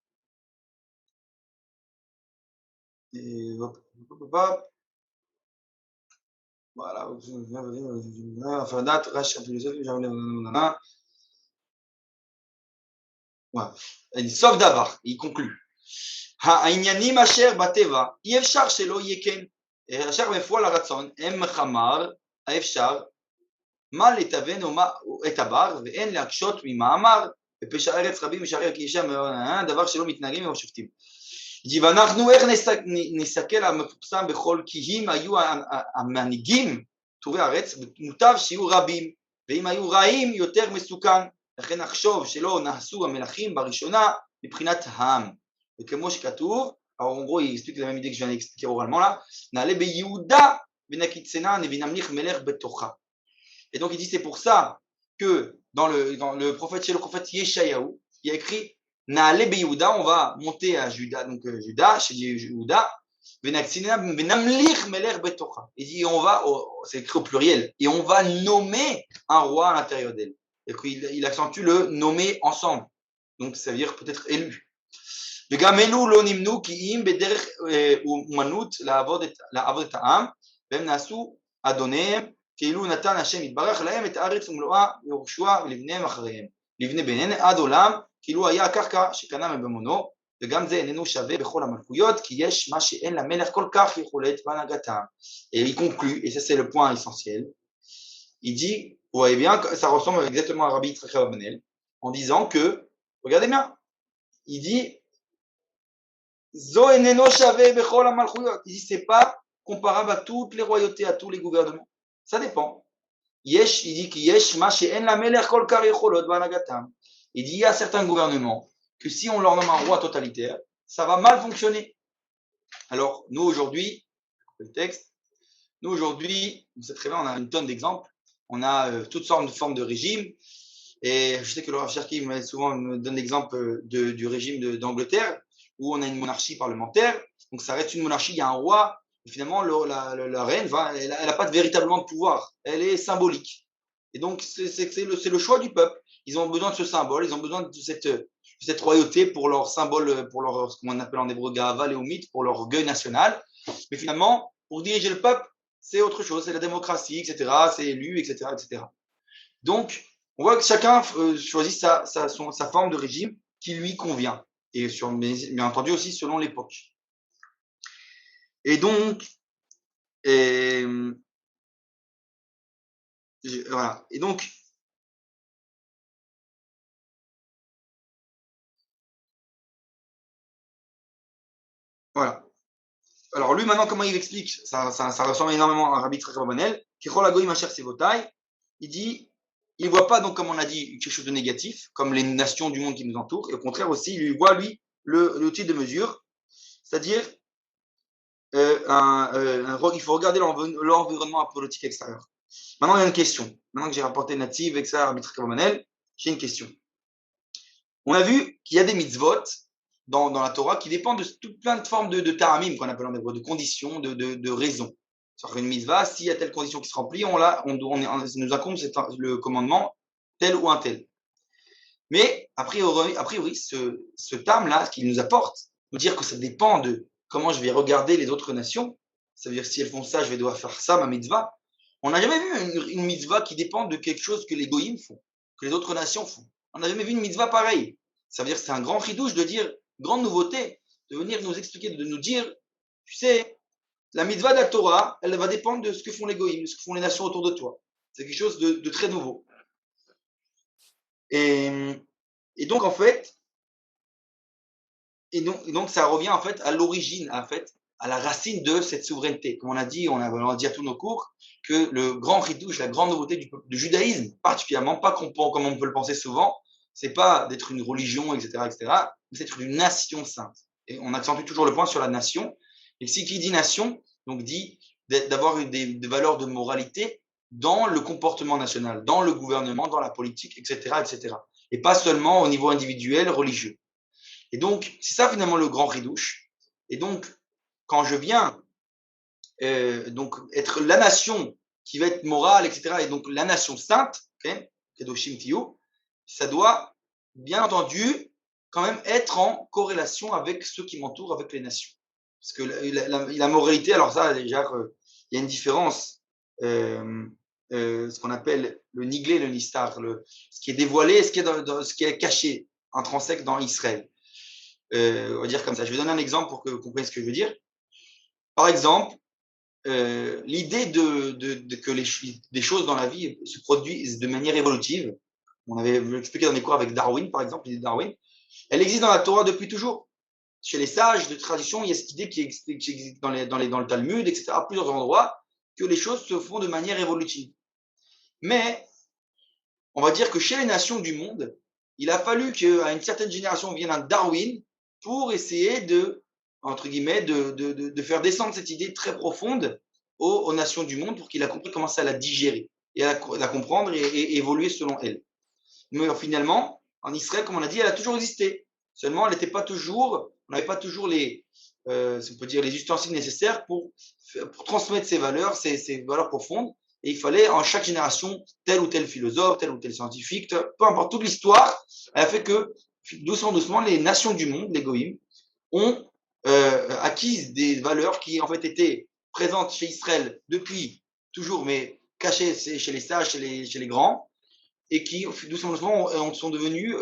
Voilà. Sauf d'avar, il conclut. העניינים אשר בטבע אי אפשר שלא יהיה כן. אשר בפועל הרצון הם מחמר האפשר מה לתוון את הבר ואין להקשות ממאמר בפשע ארץ רבים ושערי כאישה דבר שלא מתנהגים עם השופטים. ואנחנו איך נסתכל המפורסם בכל כי אם היו המנהיגים טובי הארץ מוטב שיהיו רבים ואם היו רעים יותר מסוכן לכן נחשוב שלא נעשו המלכים בראשונה מבחינת העם וכמו שכתוב. Alors en gros, il explique la même idée que je viens d'expliquer oralement là. Et donc il dit c'est pour ça que dans le prophète, chez le prophète Yeshayahu, il a écrit Naale Beyouda, on va monter à Juda, donc Juda, chez Juda, il dit on va, c'est écrit au pluriel, et on va nommer un roi à l'intérieur d'elle. Et il accentue le nommer ensemble. Donc, ça veut dire peut-être élu. וגם אלו לא נמנו כי אם בדרך אומנות לעבוד את העם, והם נעשו אדוניהם, כאילו נתן השם יתברך להם את הארץ ומלואה יהושע ולבניהם אחריהם, לבני בניהם עד עולם, כאילו היה הקרקע שקנה ממונו, וגם זה איננו שווה בכל המלכויות, כי יש מה שאין למלך כל כך יכולת בהנהגתם. Et il conclut, et ça c'est le point essentiel, il dit, vous voyez bien, ça ressemble exactement à Rabbi Yitzchak Abenel, en disant que, regardez bien, il dit, Zo eneno shave bechol hamalchuyot. Il dit, c'est pas comparable à toutes les royautés, à tous les gouvernements. Ça dépend. Yesh, il dit qu'il yesh ma she'en la melech kol kar yecholot b'hanagatam. Il dit, il y a certains gouvernements que si on leur nomme un roi totalitaire, ça va mal fonctionner. Alors, nous aujourd'hui, le texte, nous aujourd'hui, vous savez très bien, on a une tonne d'exemples, on a toutes sortes de formes de régimes, et je sais que le Rav Cherki souvent me donne l'exemple du régime d'Angleterre, où on a une monarchie parlementaire, donc ça reste une monarchie, il y a un roi, et finalement la reine, elle n'a pas véritablement de pouvoir, elle est symbolique. Et donc c'est le choix du peuple. Ils ont besoin de ce symbole, ils ont besoin de cette royauté pour leur symbole, pour leur, ce qu'on appelle en hébreu Gahava Léomite, pour leur orgueil national. Mais finalement, pour diriger le peuple, c'est autre chose, c'est la démocratie, etc., c'est élu, etc., etc. Donc, on voit que chacun choisit sa forme de régime qui lui convient. Et bien entendu aussi selon l'époque. Et donc, voilà. Et donc, voilà. Alors lui maintenant, comment il explique, ça ressemble énormément à Rabbi Yitzchak Abenel, il dit, il ne voit pas, donc comme on a dit, quelque chose de négatif, comme les nations du monde qui nous entourent, et au contraire aussi, il voit, lui, le type de mesure, c'est-à-dire, il faut regarder l'environnement politique extérieur. Maintenant, il y a une question. Maintenant que j'ai rapporté Nativ, etc., Rabbi Yitzchak Abenel, j'ai une question. On a vu qu'il y a des mitzvot dans la Torah qui dépendent de toute plein de formes de ta'amim, qu'on appelle en hébreu, de conditions, de raisons. Sur une mitzvah, s'il y a telle condition qui se remplit, on nous incombe le commandement tel ou un tel. Mais a priori ce terme-là, ce qu'il nous apporte, nous dire que ça dépend de comment je vais regarder les autres nations. Ça veut dire si elles font ça, je vais devoir faire ça, ma mitzvah. On n'a jamais vu une mitzvah qui dépend de quelque chose que les goïms font, que les autres nations font. On n'a jamais vu une mitzvah pareille. Ça veut dire que c'est un grand chidouche de dire, grande nouveauté, de venir nous expliquer, de nous dire, tu sais, la mitzvah de la Torah, elle va dépendre de ce que font les goïms, de ce que font les nations autour de toi. C'est quelque chose de très nouveau. Et donc, en fait, et donc, ça revient en fait à l'origine, en fait, à la racine de cette souveraineté. Comme on a dit à tous nos cours, que le grand chidouche, la grande nouveauté du judaïsme, particulièrement, pas comme on peut le penser souvent, c'est pas d'être une religion, etc., mais c'est d'être une nation sainte. Et on accentue toujours le point sur la nation. Et si qui dit nation, donc dit d'avoir des valeurs de moralité dans le comportement national, dans le gouvernement, dans la politique, etc., etc. Et pas seulement au niveau individuel, religieux. Et donc, c'est ça finalement le grand ridouche. Et donc, quand je viens donc être la nation qui va être morale, etc., et donc la nation sainte, okay, Kedoshim Tiyu, ça doit, bien entendu, quand même être en corrélation avec ceux qui m'entourent, avec les nations. Parce que la moralité, alors ça, déjà, il y a une différence, ce qu'on appelle le niglé, le nistar, ce qui est dévoilé et ce qui est caché, intrinsèque dans Israël. On va dire comme ça. Je vais donner un exemple pour que vous compreniez ce que je veux dire. Par exemple, l'idée que des choses dans la vie se produisent de manière évolutive, on avait expliqué dans les cours avec Darwin, par exemple, l'idée de Darwin, elle existe dans la Torah depuis toujours. Chez les sages de tradition, il y a cette idée qui existe dans le Talmud, etc., à plusieurs endroits, que les choses se font de manière évolutive. Mais, on va dire que chez les nations du monde, il a fallu qu'à une certaine génération vienne un Darwin pour essayer entre guillemets, de faire descendre cette idée très profonde aux nations du monde pour qu'il a compris comment ça la digérer et à la comprendre et évoluer selon elle. Mais finalement, en Israël, comme on a dit, elle a toujours existé. Seulement, elle n'était pas toujours, on n'avait pas toujours on peut dire, les ustensiles nécessaires pour transmettre ces valeurs profondes. Et il fallait en chaque génération tel ou tel philosophe, tel ou tel scientifique, peu importe toute l'histoire, elle a fait que doucement, doucement, les nations du monde, les goïms, ont acquis des valeurs qui en fait étaient présentes chez Israël depuis toujours, mais cachées chez les sages, chez les grands, et qui doucement, doucement sont devenus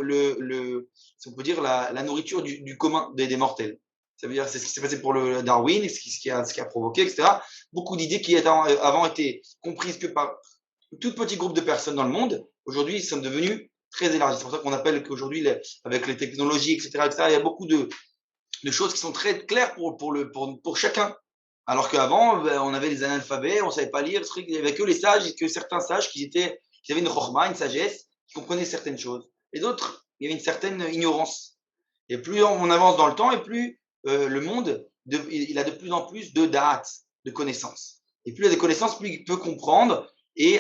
si on peut dire, la nourriture du commun des mortels. Ça veut dire c'est ce qui s'est passé pour le Darwin, ce qui a provoqué, etc. Beaucoup d'idées qui avant étaient comprises que par un tout petit groupe de personnes dans le monde, aujourd'hui, sont devenues très élargies. C'est pour ça qu'on appelle qu'aujourd'hui, avec les technologies, etc., il y a beaucoup de choses qui sont très claires pour chacun. Alors qu'avant, on avait les analphabets, on ne savait pas lire, il n'y avait que les sages, que certains sages qui avaient une chorma, une sagesse, qui comprenaient certaines choses. Et d'autres, il y avait une certaine ignorance. Et plus on avance dans le temps, et plus le monde, il a de plus en plus de dates, de connaissances. Et plus il a des connaissances, plus il peut comprendre et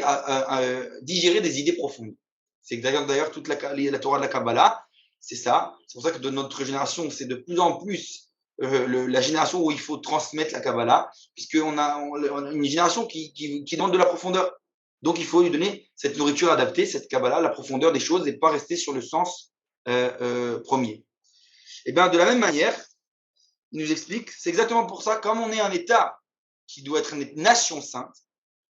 digérer des idées profondes. C'est d'ailleurs toute la Torah de la Kabbalah, c'est ça. C'est pour ça que de notre génération, c'est de plus en plus la génération où il faut transmettre la Kabbalah, puisqu'on a une génération qui demande de la profondeur. Donc il faut lui donner cette nourriture adaptée, cette Kabbalah, la profondeur des choses, et pas rester sur le sens premier. Et bien de la même manière, il nous explique, c'est exactement pour ça, comme on est un État qui doit être une nation sainte,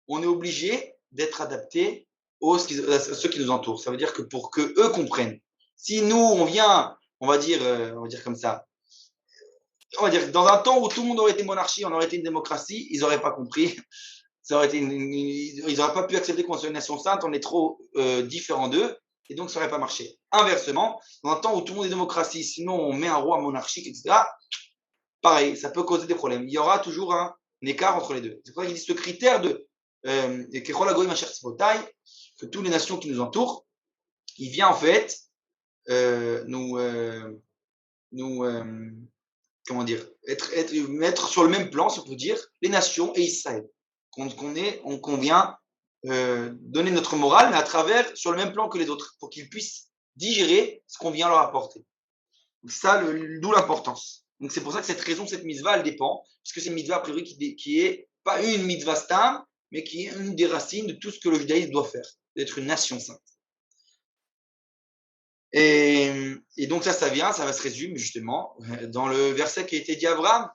on est obligé d'être adapté à ceux qui nous entourent. Ça veut dire que pour que eux comprennent. Si nous, on vient, on va dire comme ça, on va dire dans un temps où tout le monde aurait été monarchie, on aurait été une démocratie, ils n'auraient pas compris. Ça aurait été ils n'auraient pas pu accepter qu'on soit une nation sainte, on est trop différents d'eux, et donc ça n'aurait pas marché. Inversement, dans un temps où tout le monde est démocratie, sinon on met un roi monarchique, etc., pareil, ça peut causer des problèmes. Il y aura toujours un écart entre les deux. C'est pour ça qu'il dit ce critère de que toutes les nations qui nous entourent, il vient en fait comment dire, mettre sur le même plan, si on peut dire, les nations et Israël. Qu'on vient donner notre morale, mais à travers, sur le même plan que les autres, pour qu'ils puissent digérer ce qu'on vient leur apporter. Donc ça, d'où l'importance. Donc c'est pour ça que cette mitzvah, elle dépend, puisque c'est une mitzvah a priori qui est pas une mitzvah stam, mais qui est une des racines de tout ce que le judaïsme doit faire, d'être une nation sainte. Et donc ça va se résumer justement dans le verset qui a été dit à Abraham,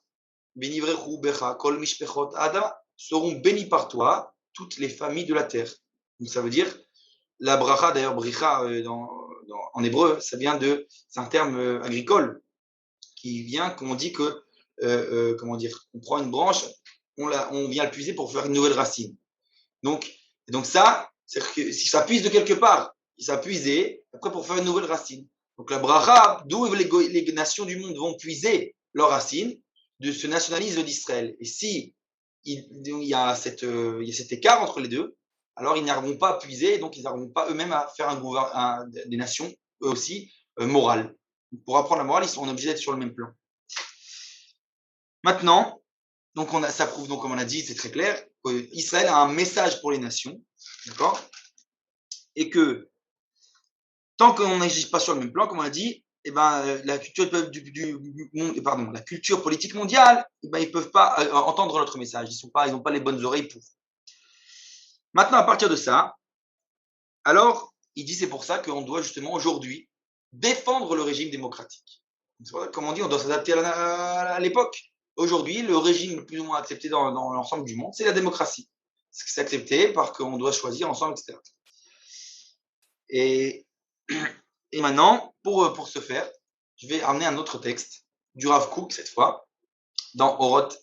kol mishpechot adam, seront bénis par toi toutes les familles de la terre. Donc ça veut dire, la bracha, d'ailleurs bricha en hébreu, c'est un terme agricole qui vient, comme on dit que, on prend une branche, on vient le puiser pour faire une nouvelle racine. Donc ça, c'est que si ça puise de quelque part, il s'est puisé, après pour faire une nouvelle racine. Donc la bracha, d'où les nations du monde vont puiser leurs racines, de ce nationalisme d'Israël. Et si il y a cet écart entre les deux, alors ils n'arriveront pas à puiser, donc ils n'arriveront pas eux-mêmes à faire des nations, eux aussi, morales. Pour apprendre la morale, ils sont obligés d'être sur le même plan. Maintenant, donc ça prouve, donc, comme on a dit, c'est très clair, qu'Israël a un message pour les nations, d'accord? Et que tant qu'on n'agit pas sur le même plan, comme on a dit, eh ben, la culture la culture politique mondiale, eh ben, ils ne peuvent pas entendre notre message. Ils n'ont pas les bonnes oreilles pour. Maintenant, à partir de ça, alors, il dit c'est pour ça qu'on doit justement aujourd'hui défendre le régime démocratique. Comme on dit, on doit s'adapter à l'époque. Aujourd'hui, le régime le plus ou moins accepté dans l'ensemble du monde, c'est la démocratie. C'est accepté parce qu'on doit choisir ensemble, etc. Et maintenant, pour ce faire, je vais amener un autre texte du Rav Kook cette fois, dans Oroth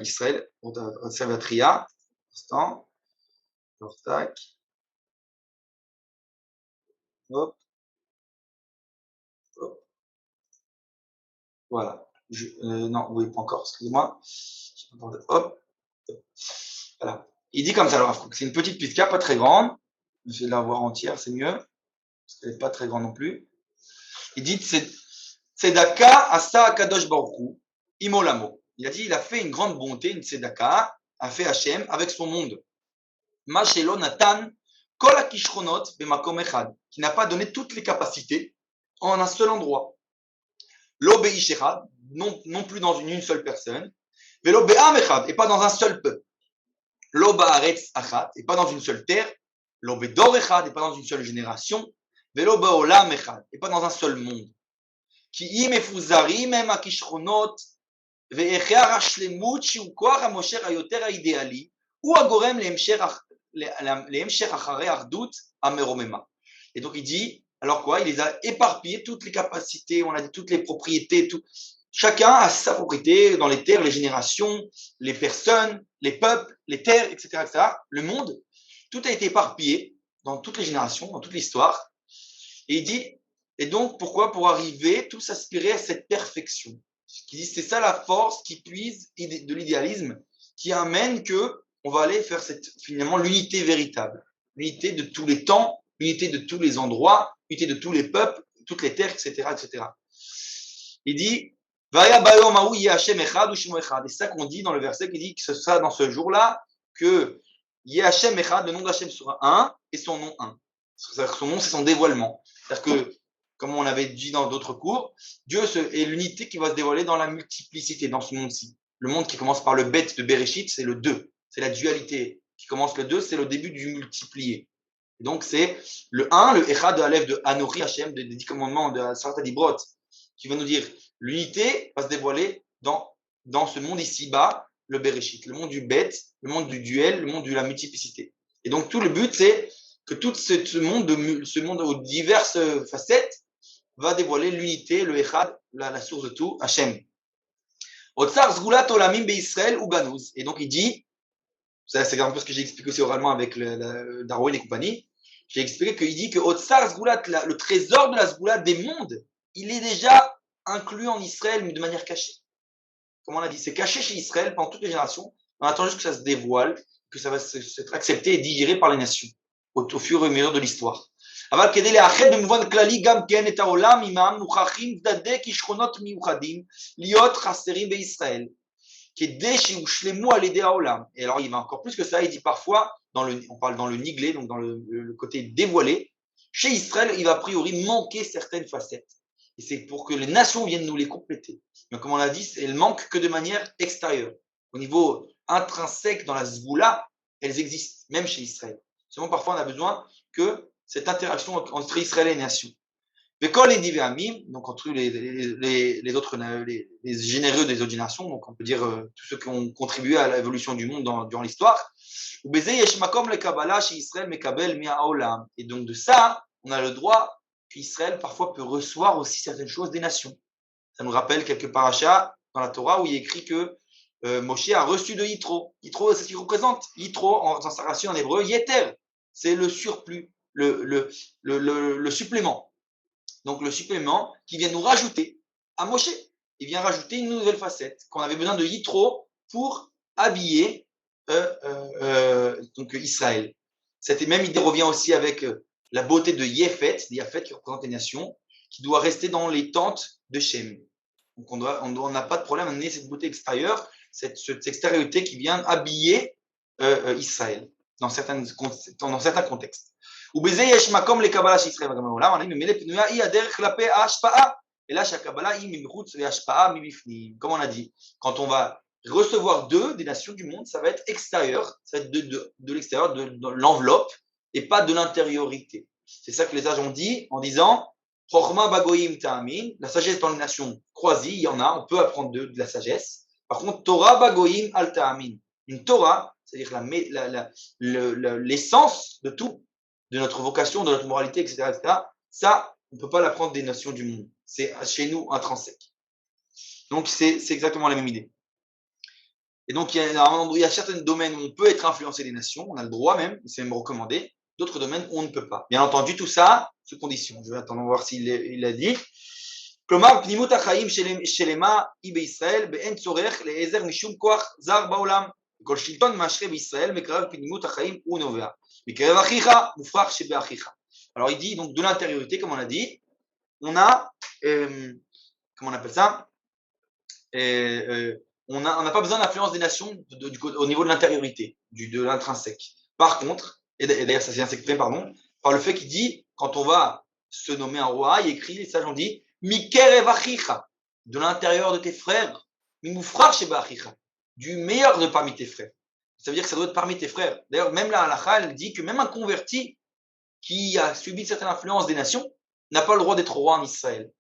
Israël, Observatria. Instant. Tac. Hop. Hop. Voilà. Non, oui, pas encore, excusez-moi. Hop. Voilà. Il dit comme ça, le Rav Kook. C'est une petite pisca, pas très grande. Je vais la voir entière, c'est mieux. Parce qu'elle n'est pas très grande non plus. Il dit Tzedaka asa akadosh baruch imolamo. Il a dit, il a fait une grande bonté, une tzedaka, a fait Hachem avec son monde. Mashelo natan kol hakishronot bemakom echad, qui n'a pas donné toutes les capacités en un seul endroit. Lo beish echad, non plus dans une seule personne. Velo be'am echad, et pas dans un seul peuple. Lo ba'aretz achat, et pas dans une seule terre. Lo bedor echad, et pas dans une seule génération. Velo ba'olam echad, et pas dans un seul monde. Ki im efuzarim hem hakishronot ve'echar hashlemut shiu koach hamosher hayoter ha'ideali ou agorem lehemshech acharei achdut hameromema. Et donc il dit, alors quoi? Il les a éparpillés, toutes les capacités, on a dit toutes les propriétés, tout. Chacun a sa propriété dans les terres, les générations, les personnes, les peuples, les terres, etc., etc. Le monde, tout a été éparpillé dans toutes les générations, dans toute l'histoire. Et il dit, et donc pourquoi? Pour arriver, tous aspirer à cette perfection. Il dit, c'est ça la force qui puise de l'idéalisme, qui amène que on va aller faire finalement l'unité véritable, l'unité de tous les temps, l'unité de tous les endroits, l'unité de tous les peuples, toutes les terres, etc., etc. Il dit, et c'est ça qu'on dit dans le verset qui dit que ce sera dans ce jour-là que Yahashem Echad, le nom d'Hachem sera un et son nom un. C'est-à-dire que son nom, c'est son dévoilement. C'est-à-dire que, comme on avait dit dans d'autres cours, Dieu est l'unité qui va se dévoiler dans la multiplicité, dans ce monde-ci. Le monde qui commence par le bet de Bereshit, c'est le 2. C'est la dualité. Qui commence le 2, c'est le début du multiplié. Et donc, c'est le 1, le Echad de Aleph de Anori Hachem, des 10 commandements de Sarata Dibrot, qui va nous dire l'unité va se dévoiler dans ce monde ici-bas, le Bereshit, le monde du bet, le monde du duel, le monde de la multiplicité. Et donc, tout le but, c'est que tout ce monde aux diverses facettes va dévoiler l'unité, le Echad, la source de tout, Hachem. Otsar Zgulat Olamim Be'Israël ou Ganouz. Et donc, il dit, c'est un peu ce que j'ai expliqué aussi oralement avec Darwin et compagnie, j'ai expliqué qu'il dit que Otsar Zgulat, le trésor de la Zgulat des mondes, il est déjà inclus en Israël, mais de manière cachée. Comme on a dit, c'est caché chez Israël pendant toutes les générations. On attend juste que ça se dévoile, que ça va être accepté et digéré par les nations, au fur et à mesure de l'histoire. אבל כדי לאחד במובן כללי גם כן את העולם עמם מוכרחים צדדי כישרונות מיוחדים להיות חסרים בישראל. כדי שיושלמו על ידי העולם. Et alors il va encore plus que ça, il dit parfois, on parle dans le niglé, donc dans le côté dévoilé, chez Israël, il va a priori manquer certaines facettes. Et c'est pour que les nations viennent nous les compléter. Mais comme on l'a dit, elles manquent que de manière extérieure. Au niveau intrinsèque dans la Zgoula, elles existent, même chez Israël. Seulement parfois on a besoin que cette interaction entre Israël et les nations. Donc entre les autres, les généreux des autres générations, donc on peut dire tous ceux qui ont contribué à l'évolution du monde durant l'histoire. Et donc de ça, on a le droit qu'Israël parfois peut recevoir aussi certaines choses des nations. Ça nous rappelle quelques parachas dans la Torah où il est écrit que Moshe a reçu de Yitro. Yitro, c'est ce qu'il représente. Yitro, dans sa racine en hébreu, Yeter, c'est le surplus, le supplément. Donc le supplément qui vient nous rajouter à Moshe. Il vient rajouter une nouvelle facette qu'on avait besoin de Yitro pour habiller donc Israël. Cette même idée revient aussi avec la beauté de Yefet qui représente les nations, qui doit rester dans les tentes de Shem. Donc on n'a pas de problème à amener cette beauté extérieure, cette extériorité qui vient habiller Israël dans certains contextes. ובזה יש מקום לקבלה של ישראל וגם העולם, אני ממילא פנויה היא הדרך כלפי ההשפעה, אלא שהקבלה היא מבחוץ וההשפעה מבפנים. Comme on a dit, quand on va recevoir des nations du monde, ça va être extérieur, ça va être de l'extérieur, de l'enveloppe, et pas de l'intériorité. C'est ça que les sages ont dit en disant Chochma bagoyim ta'amin, la sagesse dans les nations croisies, il y en a, on peut apprendre de la sagesse. Par contre, Torah bagoyim al ta'amin. Une Torah, c'est-à-dire l'essence de tout, de notre vocation, de notre moralité, etc., etc., ça, on ne peut pas l'apprendre des nations du monde. C'est chez nous intrinsèque. Donc, c'est exactement la même idée. Et donc, il y a certains domaines où on peut être influencé des nations, on a le droit même, c'est même recommandé. D'autres domaines où on ne peut pas. Bien entendu, tout ça, sous condition. Je vais attendre voir s'il a dit. כלומר, פנימות החיים שלמה היא בישראל, באין צורך לעזר משום כוח זר בעולם. כל שלטון מאשרה בישראל מקרב פנימות החיים ונובע. מקרב אחיך, מופרח שבאחיך. Alors il dit, donc de l'intériorité, comme on a dit, on a, comment on appelle ça, on n'a pas besoin d'influence des nations au niveau de l'intériorité, de l'intrinsèque. Par contre, et d'ailleurs ça vient s'exprimer, par le fait qu'il dit, quand on va se nommer un roi, il écrit, les sages ont dit, Mikerev achicha, de l'intérieur de tes frères, Mimoufrach sheba achicha, du meilleur de parmi tes frères. Ça veut dire que ça doit être parmi tes frères. D'ailleurs, même la halakha, elle dit que même un converti, qui a subi une certaine influence des nations, n'a pas le droit d'être roi en Israël.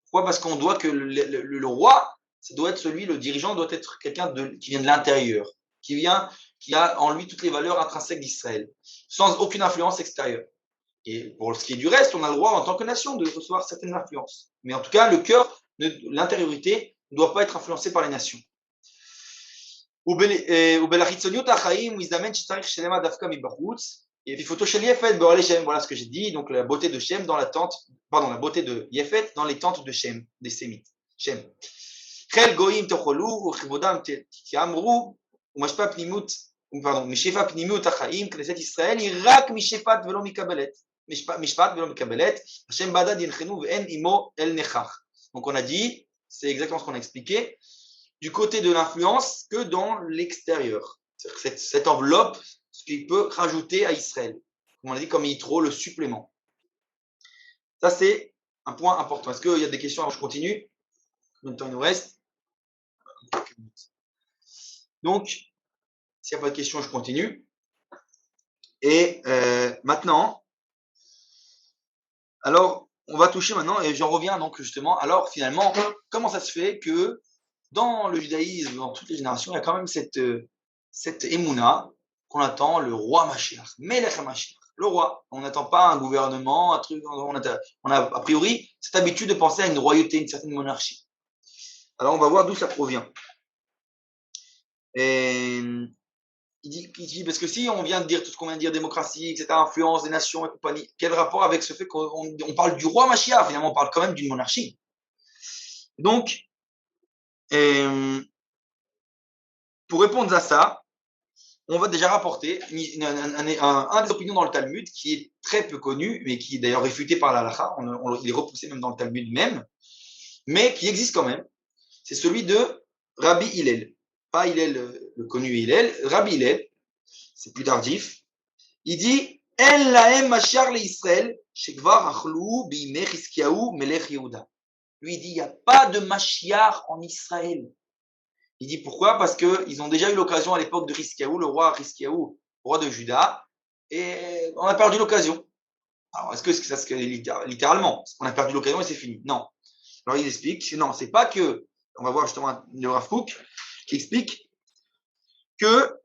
Pourquoi? Parce qu'on doit que le roi, ça doit être celui, le dirigeant doit être quelqu'un qui vient de l'intérieur, qui a en lui toutes les valeurs intrinsèques d'Israël, sans aucune influence extérieure. Et pour ce qui est du reste, on a le droit en tant que nation de recevoir certaines influences. Mais en tout cas, le cœur, l'intériorité ne doit pas être influencé par les nations. Et photo chez Yefet, voilà ce que j'ai dit, donc la beauté de Shem dans la tente, pardon, la beauté de Yefet dans les tentes de Shem, des Sémites. Shem. Chel goyim tocholu, uchivodam tiamru, umashpa pnimut, pardon, mishefa pnimut achaim, knesset Israël, irak mishefat velo mikabelet. Mishpat velo mikabelet, Hashem badad yinchenu ve'en imo el nechach. Donc on a dit, c'est exactement ce qu'on a expliqué, du côté de l'influence que dans l'extérieur. Cette enveloppe, ce qu'il peut rajouter à Israël. Comme on a dit, comme Yitro, le supplément. Ça, c'est un point important. Est-ce qu'il y a des questions avant que je continue? Combien de temps il nous reste? Donc, s'il n'y a pas de questions, je continue. Et maintenant, alors, on va toucher maintenant, et j'en reviens donc justement, alors finalement, comment ça se fait que dans le judaïsme, dans toutes les générations, il y a quand même cette émouna qu'on attend, le roi Mashiach, Melech Mashiach, le roi. On n'attend pas un gouvernement, un truc, on a a priori cette habitude de penser à une royauté, une certaine monarchie. Alors on va voir d'où ça provient. Et il dit, parce que si on vient de dire tout ce qu'on vient de dire, démocratie, etc., influence des nations et compagnie, quel rapport avec ce fait qu'on parle du roi Mashiach, finalement on parle quand même d'une monarchie. Donc, pour répondre à ça, on va déjà rapporter un des opinions dans le Talmud qui est très peu connu, mais qui est d'ailleurs réfuté par la halakha, il est repoussé même dans le Talmud même, mais qui existe quand même. C'est celui de Rabbi Hillel. Pas Hillel, le connu Hillel, Rabbi Hillel, c'est plus tardif. Il dit En lahem mashiach leIsraël, shekvar achlou bi'imei Chizkiyahu melech Yehuda. Lui, il dit il n'y a pas de Mashiach en Israël. Il dit pourquoi? Parce qu'ils ont déjà eu l'occasion à l'époque de Chizkiyahu, le roi Chizkiyahu, roi de Juda, et on a perdu l'occasion. Alors, est-ce que ça se littéralement, on a perdu l'occasion et c'est fini? Non. Alors il explique, non, c'est pas que, on va voir justement le Rav Kook qui explique que,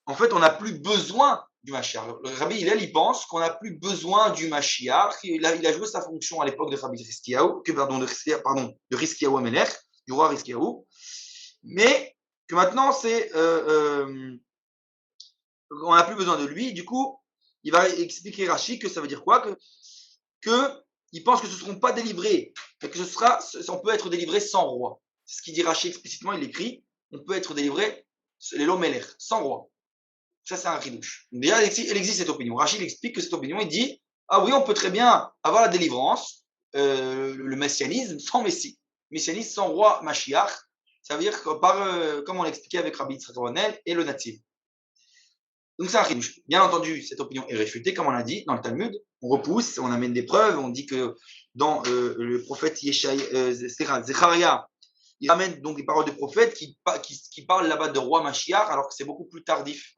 en fait, on n'a plus besoin du Mashiach. Le Rabbi Hillel, il pense qu'on n'a plus besoin du Mashiach. Il a joué sa fonction à l'époque de Rabbi Chizkiyahu, de Chizkiyahu Amelech, du roi Chizkiyahu, mais que maintenant on n'a plus besoin de lui. Du coup, il va expliquer Rashi que ça veut dire quoi, que il pense que ce ne seront pas délivrés, mais que on peut être délivré sans roi. C'est ce qu'il dit Rashi explicitement, il écrit, on peut être délivré les Lomelech, sans roi. Ça, c'est un ridouche. Déjà, il existe cette opinion. Rashi il explique que cette opinion, il dit, ah oui, on peut très bien avoir la délivrance, le messianisme sans messie. Messianisme sans roi Mashiach. Ça veut dire que comme on l'expliquait avec Rabbi Yitzhak Ronel et le natif. Donc c'est un ridouche. Bien entendu, cette opinion est réfutée, comme on l'a dit dans le Talmud. On repousse, on amène des preuves. On dit que dans le prophète Zecharia, il ramène donc des paroles de prophètes qui parlent là-bas de roi Mashiach, alors que c'est beaucoup plus tardif.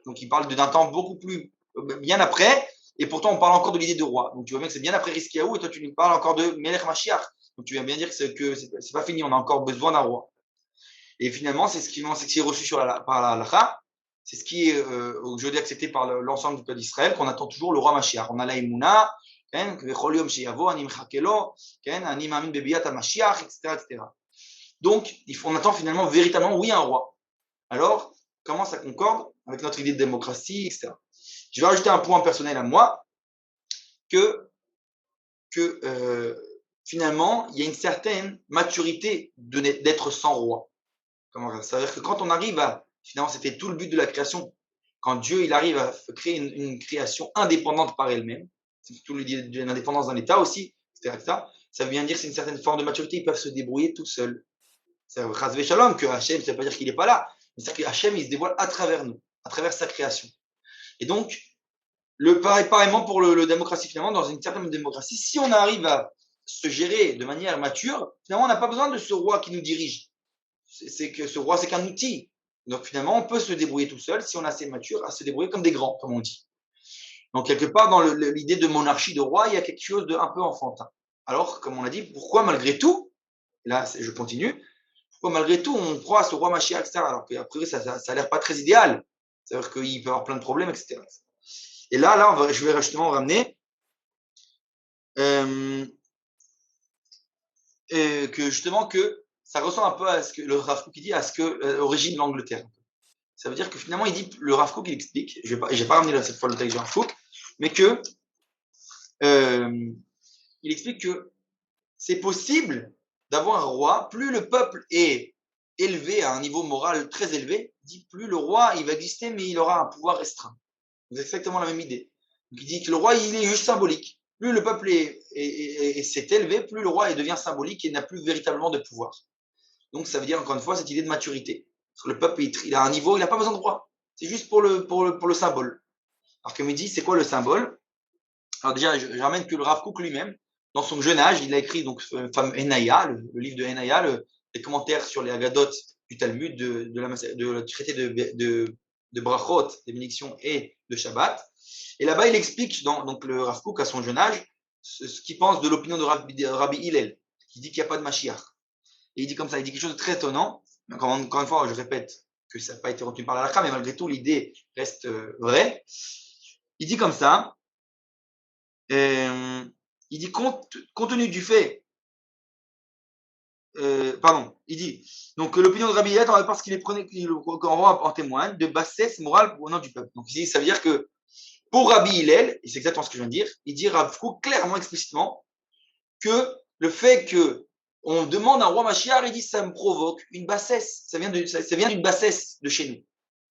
Donc il parle d'un temps beaucoup plus bien après, et pourtant on parle encore de l'idée de roi. Donc tu vois bien que c'est bien après Chizkiyahu, et toi tu nous parles encore de Melech Mashiach. Donc tu viens bien dire que c'est pas fini, on a encore besoin d'un roi. Et finalement, c'est ce qui est reçu par la halakha, c'est ce qui est aujourd'hui accepté par l'ensemble du peuple d'Israël, qu'on attend toujours le roi Mashiach. On a la Emouna, etc. Donc, on attend finalement véritablement, oui, un roi. Alors, comment ça concorde avec notre idée de démocratie, etc. Je vais rajouter un point personnel à moi, que finalement, il y a une certaine maturité d'être sans roi. Ça veut dire que quand on arrive à, finalement, c'était tout le but de la création, quand Dieu il arrive à créer une création indépendante par elle-même, c'est tout l'idée de l'indépendance d'un État aussi, etc., ça veut bien dire que c'est une certaine forme de maturité, ils peuvent se débrouiller tout seuls. C'est Chazvé Shalom que Hachem, ça ne veut pas dire qu'il n'est pas là, mais c'est que Hachem, il se dévoile à travers nous, à travers sa création. Et donc, pareillement pour le démocratie, finalement, dans une certaine démocratie, si on arrive à se gérer de manière mature, finalement, on n'a pas besoin de ce roi qui nous dirige. C'est que ce roi, c'est qu'un outil. Donc finalement, on peut se débrouiller tout seul si on est assez mature à se débrouiller comme des grands, comme on dit. Donc, quelque part, dans l'idée de monarchie de roi, il y a quelque chose d'un peu enfantin. Alors, comme on a dit, pourquoi malgré tout, là, je continue, pourquoi malgré tout, on croit à ce roi Mashiach, etc. Alors qu'après, ça a l'air pas très idéal. C'est-à-dire qu'il peut avoir plein de problèmes, etc. Et là, je vais justement ramener euh, que justement que ça ressemble un peu à ce que le Rav Kook dit, à ce que l'origine de l'Angleterre. Ça veut dire que finalement, il dit, le Rav Kook, il explique, je n'ai pas ramené cette fois le texte du Rav Kook, mais que il explique que c'est possible d'avoir un roi, plus le peuple est élevé à un niveau moral très élevé, dit plus le roi il va exister, mais il aura un pouvoir restreint. C'est exactement la même idée. Donc, il dit que le roi il est juste symbolique. Plus le peuple s'est élevé, plus le roi il devient symbolique et n'a plus véritablement de pouvoir. Donc ça veut dire encore une fois cette idée de maturité. Parce que le peuple il a un niveau, il n'a pas besoin de roi. C'est juste pour le symbole. Alors comme il dit, c'est quoi le symbole? Alors déjà, je ramène que le Rav Kook lui-même, dans son jeune âge, il a écrit donc ce fameux Enaya, le livre de Enaya, les commentaires sur les Agadotes du Talmud, du traité de Brachot, des bénédictions et de Shabbat. Et là-bas, il explique, donc le Rav Kook à son jeune âge, ce qu'il pense de l'opinion de Rabbi Hillel, qui dit qu'il n'y a pas de Mashiach. Et il dit comme ça, il dit quelque chose de très étonnant. Encore une fois, je répète que ça n'a pas été retenu par la Lakha, mais malgré tout, l'idée reste vraie. Il dit comme ça, il dit compte tenu du fait, il dit donc l'opinion de Rabbi Hillel, parce qu'il est prenait en témoin de bassesse morale au nom du peuple. Donc ici, ça veut dire que pour Rabbi Hillel, et c'est exactement ce que je viens de dire, il dit Rav Kook clairement, explicitement, que le fait que on demande un roi Mashiach, il dit ça me provoque une bassesse, ça vient d'une bassesse de chez nous.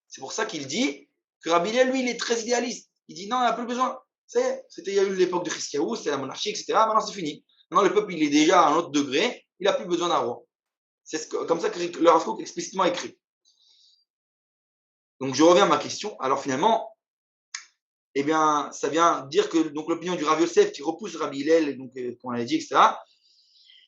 C'est pour ça qu'il dit que Rabbi Hillel, lui, il est très idéaliste. Il dit non, il n'y a plus besoin. Il y a eu l'époque de Chizkiyahu, c'était la monarchie, etc. Maintenant, c'est fini. Maintenant, le peuple, il est déjà à un autre degré, il n'a plus besoin d'un roi. C'est comme ça que le Rav Kook explicitement écrit. Donc, je reviens à ma question. Alors, finalement, eh bien, ça vient dire que donc l'opinion du Rav Yosef qui repousse Rabbi Hillel, donc, qu'on l'a dit, etc.,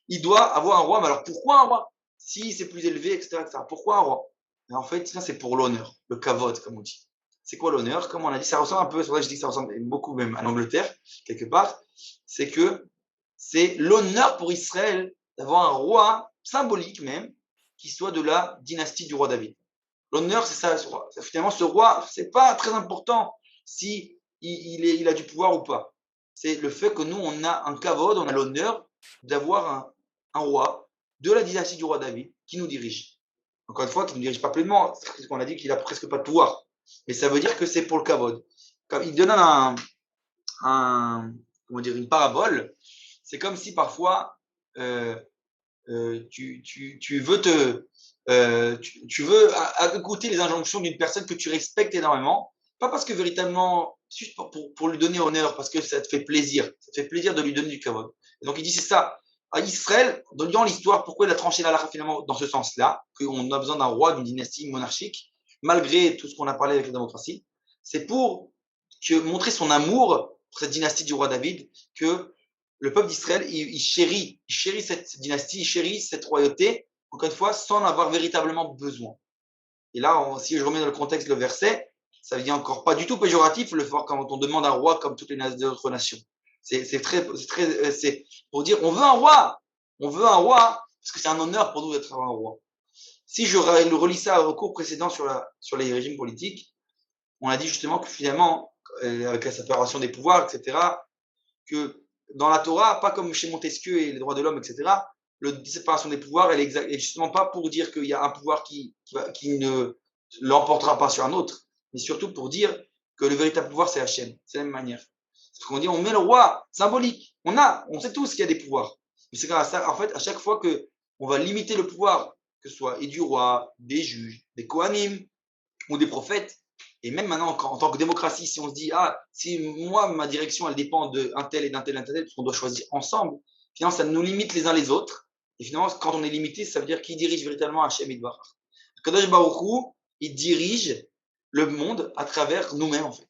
il doit avoir un roi. Mais alors, pourquoi un roi? Si c'est plus élevé, etc., etc. Pourquoi un roi? Et en fait, ça, c'est pour l'honneur, le kavod, comme on dit. C'est quoi l'honneur? Comme on a dit, ça ressemble un peu, c'est vrai que je dis que ça ressemble beaucoup même à l'Angleterre, quelque part. C'est que c'est l'honneur pour Israël d'avoir un roi, symbolique même, qui soit de la dynastie du roi David. L'honneur, c'est ça, finalement, ce roi, c'est pas très important si il a du pouvoir ou pas. C'est le fait que nous, on a un kavod, on a l'honneur d'avoir un roi de la dynastie du roi David qui nous dirige. Encore une fois, qui ne nous dirige pas pleinement, parce qu'on a dit qu'il a presque pas de pouvoir. Mais ça veut dire que c'est pour le kavod. Comme il donne comment dire, une parabole. C'est comme si parfois tu veux tu veux écouter les injonctions d'une personne que tu respectes énormément, pas parce que véritablement, juste pour lui donner honneur, parce que ça te fait plaisir, ça te fait plaisir de lui donner du kavod. Et donc il dit c'est ça. À Israël, dans l'histoire, pourquoi il a tranché la halakha finalement dans ce sens-là, qu'on a besoin d'un roi, d'une dynastie monarchique, malgré tout ce qu'on a parlé avec la démocratie, c'est pour montrer son amour pour cette dynastie du roi David, que le peuple d'Israël, il chérit cette dynastie, il chérit cette royauté, encore une fois, sans en avoir véritablement besoin. Et là, si je remets dans le contexte le verset, ça ne vient encore pas du tout péjoratif le fait quand on demande un roi comme toutes les autres nations. C'est pour dire on veut un roi, parce que c'est un honneur pour nous d'être un roi. Si je relis ça au cours précédent sur les régimes politiques, on a dit justement que finalement, avec la séparation des pouvoirs, etc., que dans la Torah, pas comme chez Montesquieu et les droits de l'homme, etc., la séparation des pouvoirs, elle est justement pas pour dire qu'il y a un pouvoir qui ne l'emportera pas sur un autre, mais surtout pour dire que le véritable pouvoir, c'est Hachem. C'est la même manière. C'est qu'on dit, on met le roi symbolique. On sait tous qu'il y a des pouvoirs. Mais c'est grâce à ça, en fait, à chaque fois qu'on va limiter le pouvoir, que ce soit et du roi, des juges, des Kohanim ou des prophètes, et même maintenant, en tant que démocratie, si on se dit, si moi, ma direction, elle dépend d'un tel et d'un tel, parce qu'on doit choisir ensemble, finalement, ça nous limite les uns les autres. Et finalement, quand on est limité, ça veut dire qu'il dirige véritablement Hachem Idbarach. Kadosh Baruch Hu, il dirige le monde à travers nous-mêmes, en fait,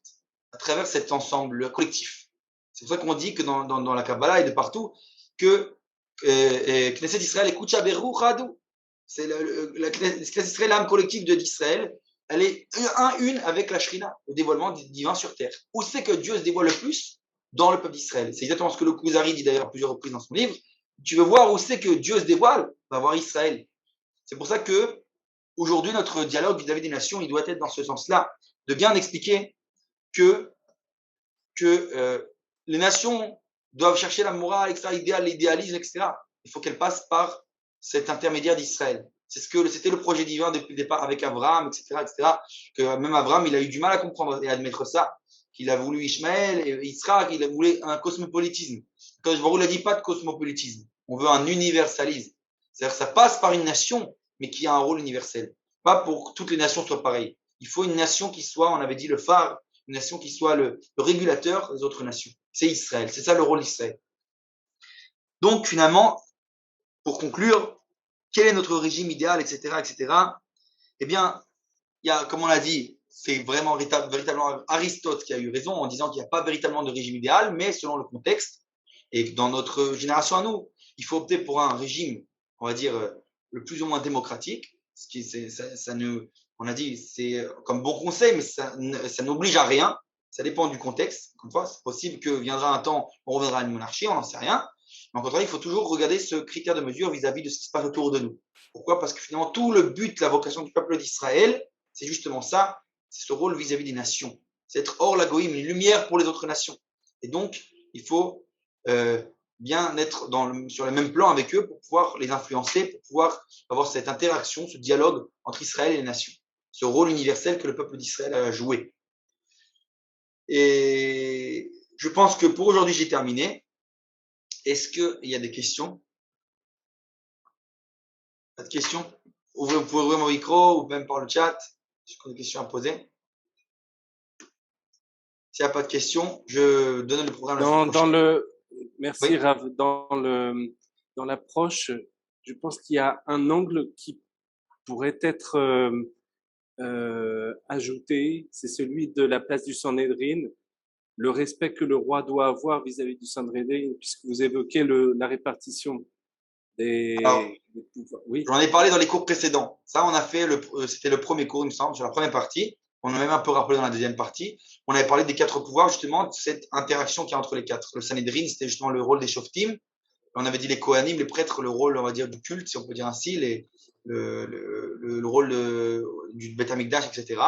à travers cet ensemble collectif. C'est pour ça qu'on dit que dans la Kabbalah et de partout, que Knesset Israël est Kucha Beru Chadou. C'est la Knesset Israël, l'âme collective d'Israël, elle est une avec la Shrina, le dévoilement divin sur terre. Où c'est que Dieu se dévoile le plus? Dans le peuple d'Israël. C'est exactement ce que le Kuzari dit d'ailleurs à plusieurs reprises dans son livre. Tu veux voir où c'est que Dieu se dévoile? Va voir Israël. C'est pour ça que aujourd'hui, notre dialogue vis-à-vis des nations, il doit être dans ce sens-là, de bien expliquer que les nations doivent chercher la morale, etc., l'idéalisme, etc. Il faut qu'elles passent par cet intermédiaire d'Israël. C'était le projet divin depuis le départ avec Abraham, etc., etc. Que même Abraham, il a eu du mal à comprendre et à admettre ça, qu'il a voulu Ishmaël et Israël, qu'il a voulu un cosmopolitisme. Quand je ne dis pas de cosmopolitisme, on veut un universalisme. C'est-à-dire que ça passe par une nation, mais qui a un rôle universel. Pas pour que toutes les nations soient pareilles. Il faut une nation qui soit, on avait dit, le phare, une nation qui soit le régulateur des autres nations. C'est Israël, c'est ça le rôle d'Israël. Donc finalement, pour conclure, quel est notre régime idéal, etc., etc. Eh bien, il y a, comme on l'a dit, c'est vraiment véritablement Aristote qui a eu raison en disant qu'il n'y a pas véritablement de régime idéal, mais selon le contexte, et dans notre génération à nous, il faut opter pour un régime, on va dire, le plus ou moins démocratique, ce qui, ça ne, on a dit, c'est comme bon conseil, mais ça n'oblige à rien, ça dépend du contexte. Comme fois, c'est possible que viendra un temps, on reviendra à une monarchie, on n'en sait rien. Mais en contraire, il faut toujours regarder ce critère de mesure vis-à-vis de ce qui se passe autour de nous. Pourquoi? Parce que finalement, tout le but, la vocation du peuple d'Israël, c'est justement ça, c'est ce rôle vis-à-vis des nations. C'est être hors la goïm, une lumière pour les autres nations. Et donc, il faut bien être sur le même plan avec eux pour pouvoir les influencer, pour pouvoir avoir cette interaction, ce dialogue entre Israël et les nations. Ce rôle universel que le peuple d'Israël a joué. Et je pense que pour aujourd'hui, j'ai terminé. Est-ce qu'il y a des questions? Pas de questions? Vous pouvez ouvrir mon micro ou même par le chat si vous avez des questions à poser. S'il n'y a pas de questions, je donne le programme la semaine prochaine. Merci Oui. Rav. Dans l'approche, je pense qu'il y a un angle qui pourrait être ajouté, c'est celui de la place du Sanhédrin, le respect que le roi doit avoir vis-à-vis du Sanhédrin, puisque vous évoquez la répartition Alors, des pouvoirs. Oui. j'en ai parlé dans les cours précédents. Ça, on a fait, c'était le premier cours, il me semble, sur la première partie. On a même un peu rappelé dans la deuxième partie. On avait parlé des 4 pouvoirs, justement, de cette interaction qu'il y a entre les 4. Le Sanhédrin, c'était justement le rôle des Shoftim. On avait dit les Kohanim, les prêtres, le rôle, on va dire, du culte, si on peut dire ainsi, le rôle du Beth Amikdash, etc.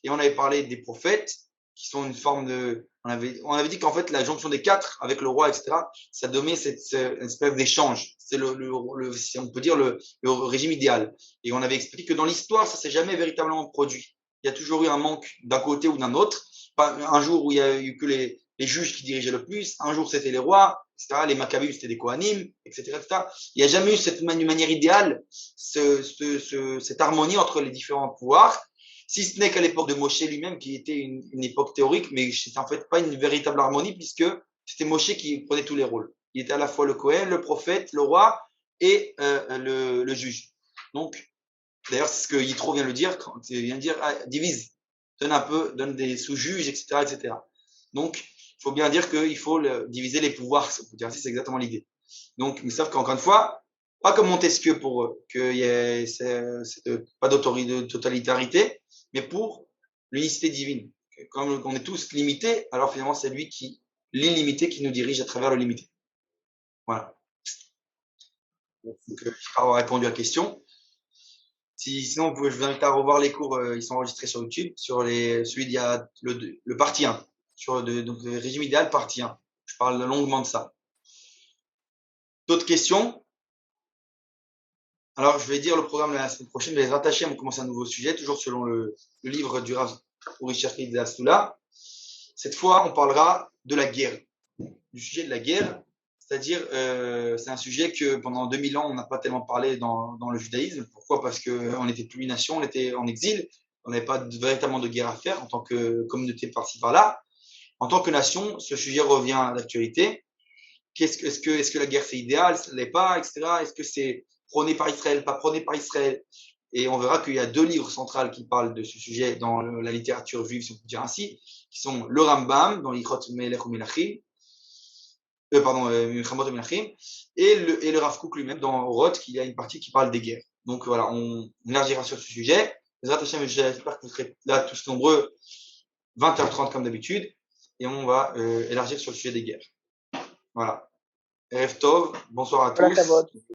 Et on avait parlé des prophètes, qui sont une forme de. On avait dit qu'en fait, la jonction des 4 avec le roi, etc., ça donnait cette espèce d'échange. C'est si on peut dire, le régime idéal. Et on avait expliqué que dans l'histoire, ça s'est jamais véritablement produit. Il y a toujours eu un manque d'un côté ou d'un autre. Un jour où il y a eu que les juges qui dirigeaient le plus, un jour c'était les rois, etc. Les Maccabées, c'était des Kohanim, etc., etc. Il n'y a jamais eu cette manière idéale, cette harmonie entre les différents pouvoirs, si ce n'est qu'à l'époque de Moshe lui-même, qui était une époque théorique, mais c'était en fait pas une véritable harmonie, puisque c'était Moshe qui prenait tous les rôles. Il était à la fois le Kohen, le prophète, le roi et le juge. Donc, d'ailleurs, c'est ce que Yitro vient de le dire, quand il vient de dire, divise, donne des sous-juges, etc., etc. Donc, il faut bien dire qu'il faut diviser les pouvoirs. C'est exactement l'idée. Donc, mais sauf qu'encore une fois, pas comme Montesquieu pour qu'il y ait pas d'autorité, de totalitarité, mais pour l'unicité divine. Comme on est tous limités, alors finalement, c'est lui l'illimité qui nous dirige à travers le limité. Voilà. Donc, j'espère avoir répondu à la question. Sinon, je vous invite à revoir les cours, ils sont enregistrés sur YouTube, sur celui d'il y a le partie 1, donc le régime idéal partie 1. Je parle longuement de ça. D'autres questions? Alors, je vais dire le programme la semaine prochaine, je vais les rattacher, on commence un nouveau sujet, toujours selon le livre du Rav Uri Cherki de Astoula. Cette fois, on parlera de la guerre, du sujet de la guerre, c'est-à-dire, c'est un sujet que pendant 2000 ans, on n'a pas tellement parlé dans le judaïsme. Pourquoi? Parce qu'on n'était plus une nation, on était en exil, on n'avait pas véritablement de guerre à faire en tant que communauté par-ci par-là. En tant que nation, ce sujet revient à l'actualité. Est-ce que la guerre c'est idéal, ça ne l'est pas, etc. Est-ce que c'est prôné par Israël, pas prôné par Israël? Et on verra qu'il y a 2 livres centraux qui parlent de ce sujet dans la littérature juive, si on peut dire ainsi, qui sont le Rambam, dans l'Ichot Melech ou Melachim, Milchamot Melachim, et le Rav Kook lui-même, dans Oroth, qui a une partie qui parle des guerres. Donc voilà, on élargira sur ce sujet. J'espère que vous serez là tous nombreux, 20h30 comme d'habitude, et on va élargir sur le sujet des guerres. Voilà. Erev Tov, bonsoir à tous.